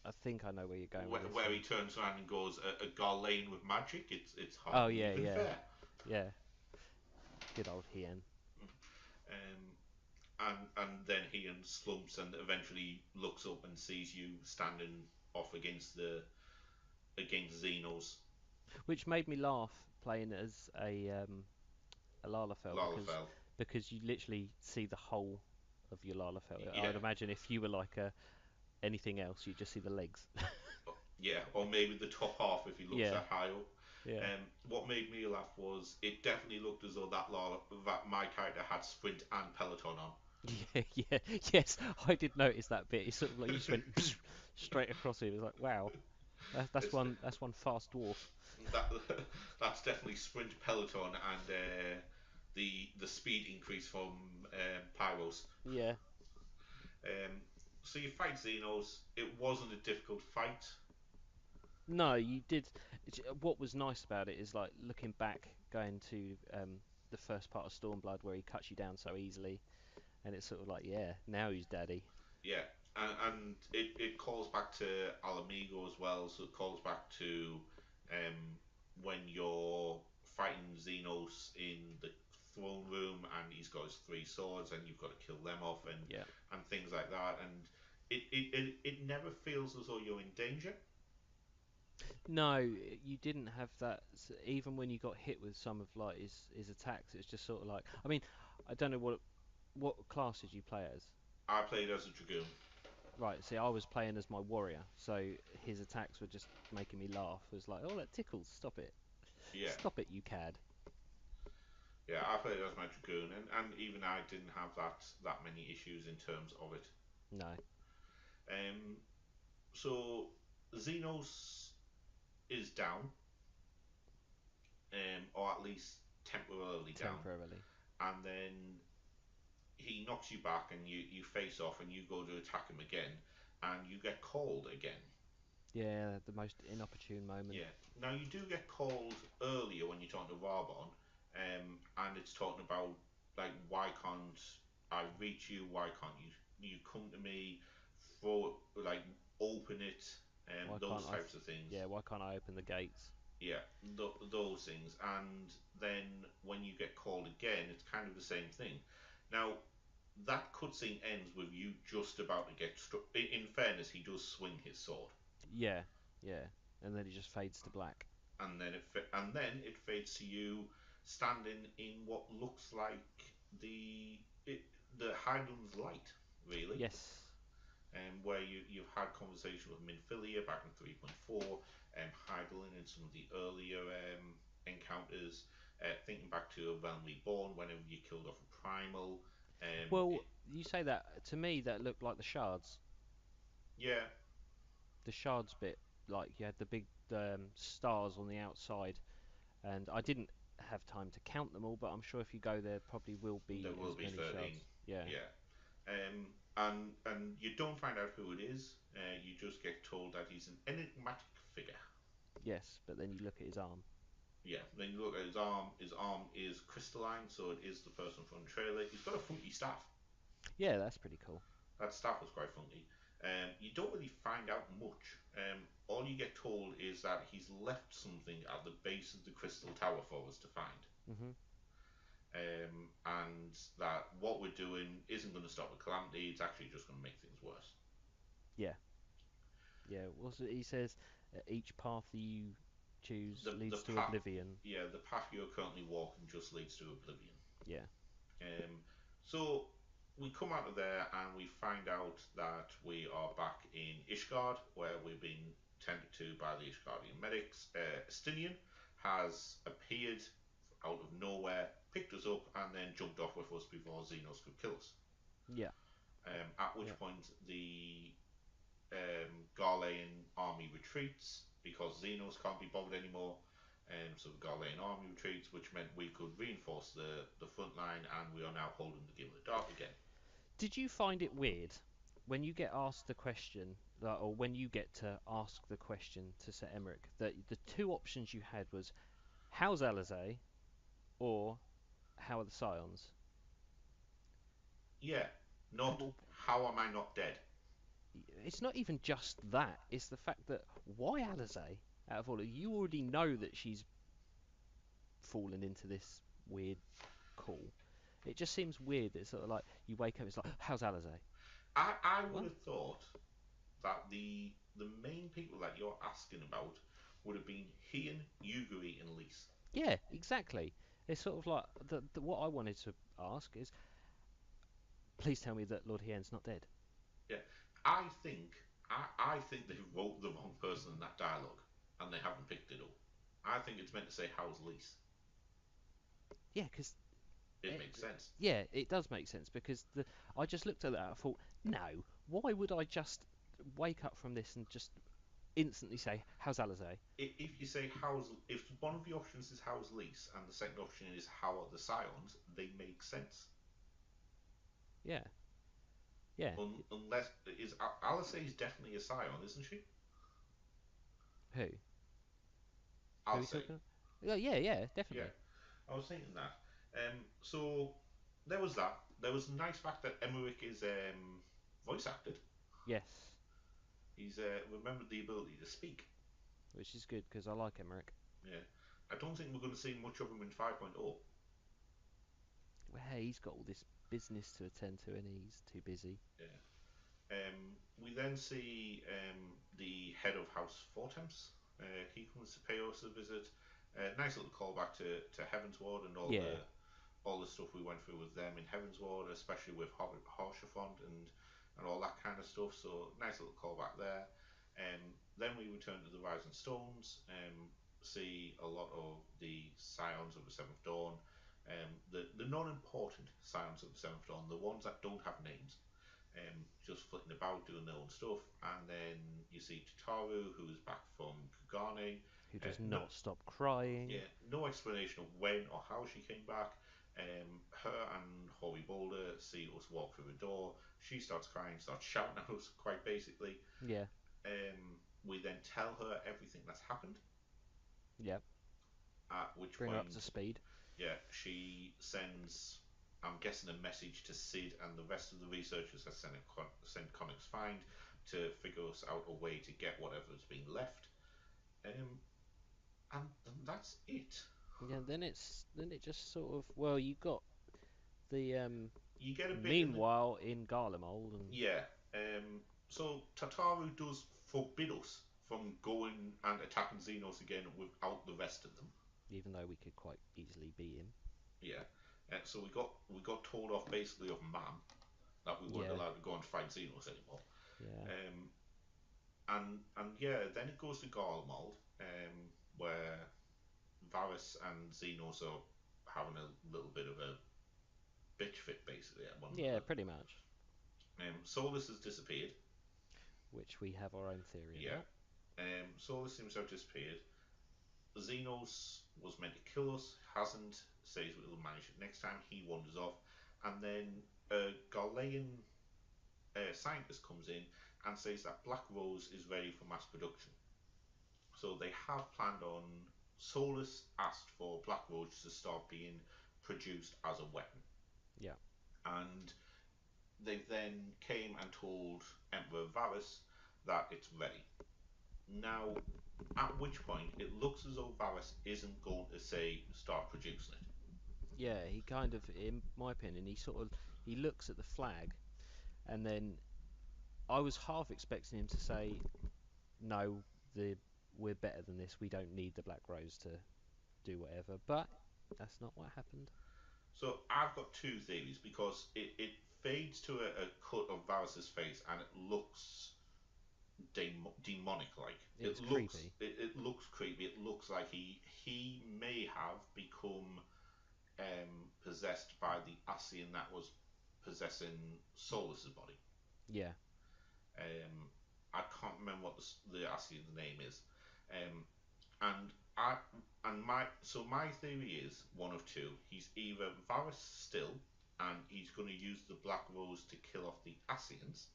I think I know where you're going with this where one. he turns around and goes, "A Garlane with magic, it's Oh hardly yeah, even yeah, fair." yeah. Good old Hien. And then Ian slumps and eventually looks up and sees you standing off against Xenos. Which made me laugh playing as a Lalafell Lalafell. because you literally see the whole of your Lalafell. I Yeah, would imagine if you were like anything else, you'd just see the legs. yeah, or maybe the top half if he looks Yeah, that high up. yeah. What made me laugh was it definitely looked as though that my character had sprint and peloton on. Yeah, yeah, yes, I did notice that bit. He sort of like you just went straight across it. It was like, wow, It's, that's one fast dwarf. that that's definitely sprint peloton and the speed increase from Pyros. Yeah. Um, so you fight Xenos. It wasn't a difficult fight. No, you did. What was nice about it is like looking back, going to the first part of Stormblood where he cuts you down so easily, and it's sort of like, yeah, now he's daddy. Yeah, and it calls back to Alamigo as well. So it calls back to um, when you're fighting Xenos in the throne room, and he's got his three swords, and you've got to kill them off, Yeah. and things like that. And it never feels as though you're in danger. No, you didn't have that. Even when you got hit with some of like his attacks, it's just sort of like. I mean, I don't know what class did you play as? I played as a dragoon. Right. See, I was playing as my warrior, so his attacks were just making me laugh. It was like, oh, that tickles. Stop it. Yeah, Stop it, you cad. yeah, I played as my dragoon, and even I didn't have that many issues in terms of it. No. Um, so Xenos is down, or at least temporarily down, Temporarily. and then he knocks you back, and you face off, and you go to attack him again, and you get called again. Yeah, the most inopportune moment. Yeah. Now you do get called earlier when you're talking to Varbon, and it's talking about like why can't I reach you? Why can't you come to me? Throw like open it, Why those can't I? types of things. Yeah, why can't I open the gates? Yeah, those things. And then when you get called again, it's kind of the same thing. Now, that cutscene ends with you just about to get struck. In fairness, he does swing his sword, Yeah, yeah, and then it just fades to black. and then it fades to you standing in what looks like the it, the Highlands Light, really. Yes. Where you've had conversation with Minfilia back in 3.4, Hydaelyn in some of the earlier encounters, thinking back to A Realm Reborn, whenever you killed off a primal. Well, you say that to me. That looked like the shards. Yeah, The shards bit, like you had the big stars on the outside, and I didn't have time to count them all, but I'm sure if you go there, probably will there be will as be many 13. shards. Yeah. Yeah. And you don't find out who it is. You just get told that he's an enigmatic figure. Yes, but then you look at his arm. Yeah. Then you look at his arm. His arm is crystalline, so it is the person from the trailer. He's got a funky staff. Yeah, that's pretty cool. That staff was quite funky. You don't really find out much. All you get told is that he's left something at the base of the crystal tower for us to find. Mhm. And that what we're doing isn't going to stop the calamity, it's actually just going to make things worse. Yeah. Yeah. What's it? He says each path that you choose The leads to path, oblivion. yeah, the path you're currently walking just leads to oblivion. Yeah. So we come out of there and we find out that we are back in Ishgard, where we've been tended to by the Ishgardian medics. Stinian has appeared out of nowhere, picked us up, and then jumped off with us before Xenos could kill us. Yeah. At which Yeah. point the Garlean army retreats because Xenos can't be bothered anymore. So the Garlean army retreats, which meant we could reinforce the front line, and we are now holding the Gimlet Dark again. Did you find it weird when you get asked the question, or when you get to ask the question to Sir Emmerich, the two options you had was how's Alizé or how are the Scions? Yeah, not Well, how am I not dead? it's not even just that. It's the fact that why Alizé? Out of all of you already know that she's fallen into this weird call. It just seems weird that it's sort of like you wake up, it's like, how's Alizé? I would What? have thought that the main people that you're asking about would have been Hien, Yuguri, and Lise. Yeah, exactly. It's sort of like what I wanted to ask is, please tell me that Lord Hien's not dead. Yeah, I think I think they wrote the wrong person in that dialogue, and they haven't picked it up. I think it's meant to say how's Lise. Yeah, because It it, makes sense. yeah, it does make sense because I just looked at that and I thought, no, why would I just wake up from this and just instantly say, how's Alizé? If you say how's, if one of the options is how's Lise and the second option is how are the Scions, they make sense. Yeah, yeah. Unless is Alice is definitely a Scion, isn't she? Who? Who are I'll we say. talking about? Yeah, yeah, yeah, Yeah, definitely. I was thinking that. So there was that. There was a nice fact that Emmerich is voice acted. Yes, He's remembered the ability to speak. which is good because I like Emmerich. Yeah, I don't think we're going to see much of him in 5.0. Well, hey, he's got all this business to attend to and he's too busy. Yeah. We then see the head of House Fortemps. He comes to pay us a visit. Nice little callback to Heavensward and Yeah, all the stuff we went through with them in Heavensward, especially with Harshafont and all that kind of stuff. So nice little callback there. Then we return to the Rising Stones. See a lot of the Scions of the Seventh Dawn. The non-important Scions of the Seventh Dawn, the ones that don't have names, just flitting about doing their own stuff. And then you see Tataru, who's back from Kugane. who does No, not stop crying. yeah, no explanation of when or how she came back. Her and Holy Boulder see us walk through the door. She starts crying, starts shouting at us, quite basically. Yeah, We then tell her everything that's happened. yeah. At which Bring her up to point, speed. yeah, she sends, I'm guessing, a message to Sid and the rest of the researchers that sent Comics Find to figure us out a way to get whatever's been left. Um, and that's it. Yeah, then it just sort of you got the You get a bit in the, meanwhile in Garlemald and yeah. So Tataru does forbid us from going and attacking Xenos again without the rest of them. even though we could quite easily beat him. Yeah. So we got told off basically of man that we weren't Yeah, allowed to go and fight Xenos anymore. yeah, Um, and yeah, then it goes to Garlemald, where Varys and Xenos are having a little bit of a bitch fit basically at one yeah, another. pretty much. Solus has disappeared. Which we have our own theory Yeah. about. Solus seems to have disappeared. Xenos was meant to kill us, hasn't, says we'll manage it next time. He wanders off. And then a Ghanaian scientist comes in and says that Black Rose is ready for mass production. So they have planned on. Solus asked for Black Rose to start being produced as a weapon. Yeah, And they then came and told Emperor Varys that it's ready. Now, at which point it looks as though Varys isn't going to say start producing it. yeah. He kind of, in my opinion, he looks at the flag, and then I was half expecting him to say, "No, the we're better than this. We don't need the Black Rose to do whatever." But that's not what happened. So I've got two theories because it fades to a cut of Varys's face and it looks demonic like. It's creepy. It looks creepy. It looks like he may have become possessed by the Ascian that was possessing Solus's body. Yeah, Um, I can't remember what the Ascian's name is. Um, and I and my theory is one of two. He's either Varys still, and he's going to use the Black Rose to kill off the Ascians,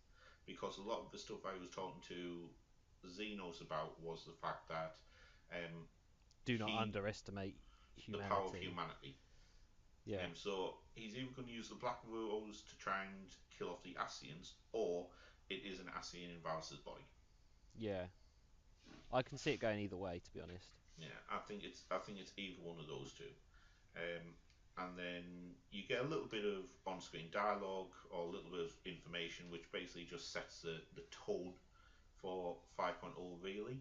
because a lot of the stuff I was talking to Xenos about was the fact that um, Do not he underestimate the power of humanity. humanity. Yeah, So he's either going to use the Black Rose to try and kill off the Ascians, or it is an Ascian in Varus's body. yeah. I can see it going either way, to be honest. Yeah, I think it's either one of those two. Um, and then you get a little bit of on-screen dialogue or a little bit of information, which basically just sets the tone for 5.0 really.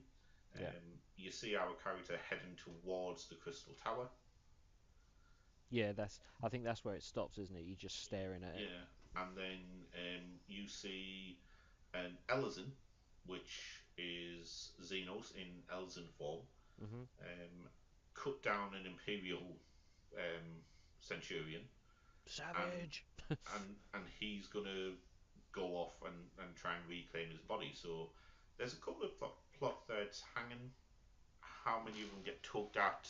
Yeah, You see our character heading towards the Crystal Tower. yeah. I think that's where it stops, isn't it? You're just staring at it. Yeah, and then you see an Elezen, which is Xenos in Elezen form, Mhm. um, cut down an Imperial um, Centurion, and Savage. and he's gonna go off and try and reclaim his body. So there's a couple of plot threads hanging. How many of them get tugged at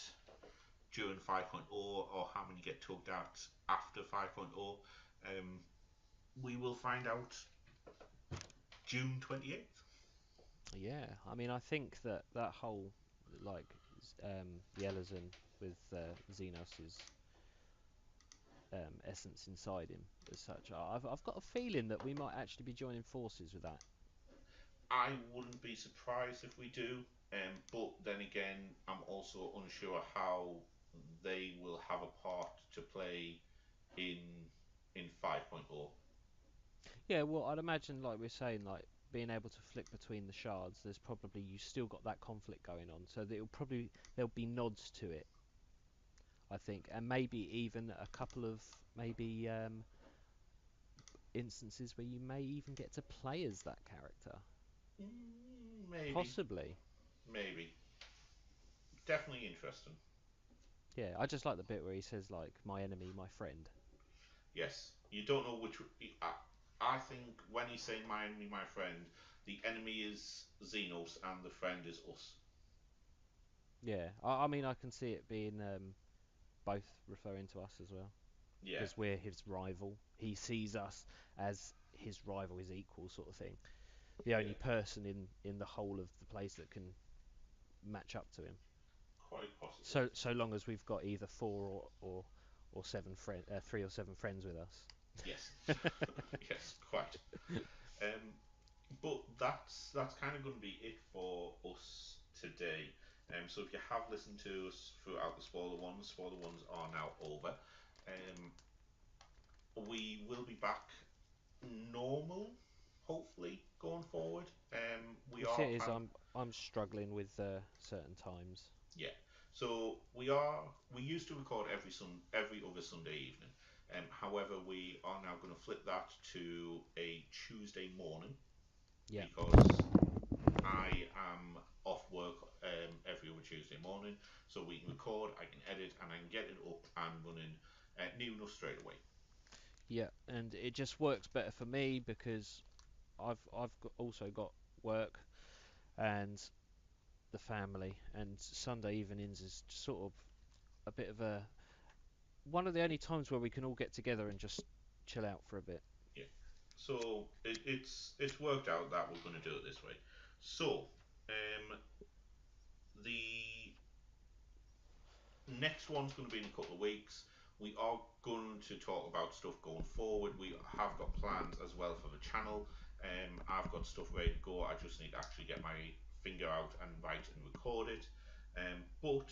during 5.0 or how many get tugged at after 5.0? Um, we will find out June 28th. Yeah, I mean, I think that whole like the Elezen with Xenos's essence inside him as such. I've got a feeling that we might actually be joining forces with that. I wouldn't be surprised if we do, but then again, I'm also unsure how they will have a part to play in in 5.0. Yeah, well, I'd imagine, like we're saying, like being able to flick between the shards. There's probably you still got that conflict going on, so there'll be nods to it, I think, and maybe even a couple of maybe instances where you may even get to play as that character, Maybe, possibly. maybe, definitely interesting. Yeah, I just like the bit where he says like my enemy, my friend. Yes, you don't know which. I think when he's saying "my enemy, my friend," the enemy is Xenos and the friend is us. Yeah, I mean I can see it being both referring to us as well Yeah, because we're his rival. He sees us as his rival, his equal sort of thing. The only yeah, person in the whole of the place that can match up to him. quite possibly. So long as we've got either or seven friend, 3 or 7 friends with us. Yes, yes, quite. Um, but that's kind of going to be it for us today. So if you have listened to us throughout the spoiler ones are now over. We will be back normal, hopefully, going forward. We Well, see, are it is. planning. I'm struggling with certain times. Yeah. So we used to record every other Sunday evening. However, we are now going to flip that to a Tuesday morning Yeah. because I am off work every other Tuesday morning, so we can record, I can edit, and I can get it up and running near enough straight away. Yeah, and it just works better for me because also got work and the family, and Sunday evenings is sort of a bit of a one of the only times where we can all get together and just chill out for a bit. Yeah. So it's worked out that we're going to do it this way. So the next one's going to be in a couple of weeks. We are going to talk about stuff going forward. We have got plans as well for the channel. I've got stuff ready to go. I just need to actually get my finger out and write and record it. But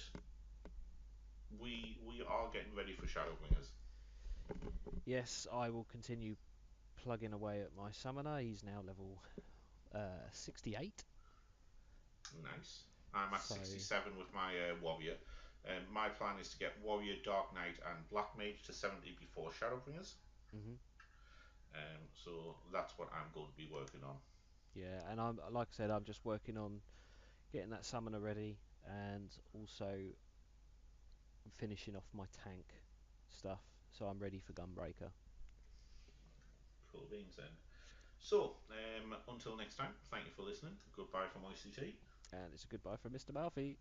we are getting ready for Shadowbringers. Yes, I will continue plugging away at my summoner. He's now level 68. Nice. I'm at So 67 with my warrior. My plan is to get warrior, dark knight, and black mage to 70 before Shadowbringers. hmm So that's what I'm going to be working on. yeah, and I'm like I said, I'm just working on getting that summoner ready and also finishing off my tank stuff. So I'm ready for Gunbreaker. Cool beans then. So, until next time, thank you for listening. Goodbye from Oisty T. And it's a goodbye from Mr Marfy.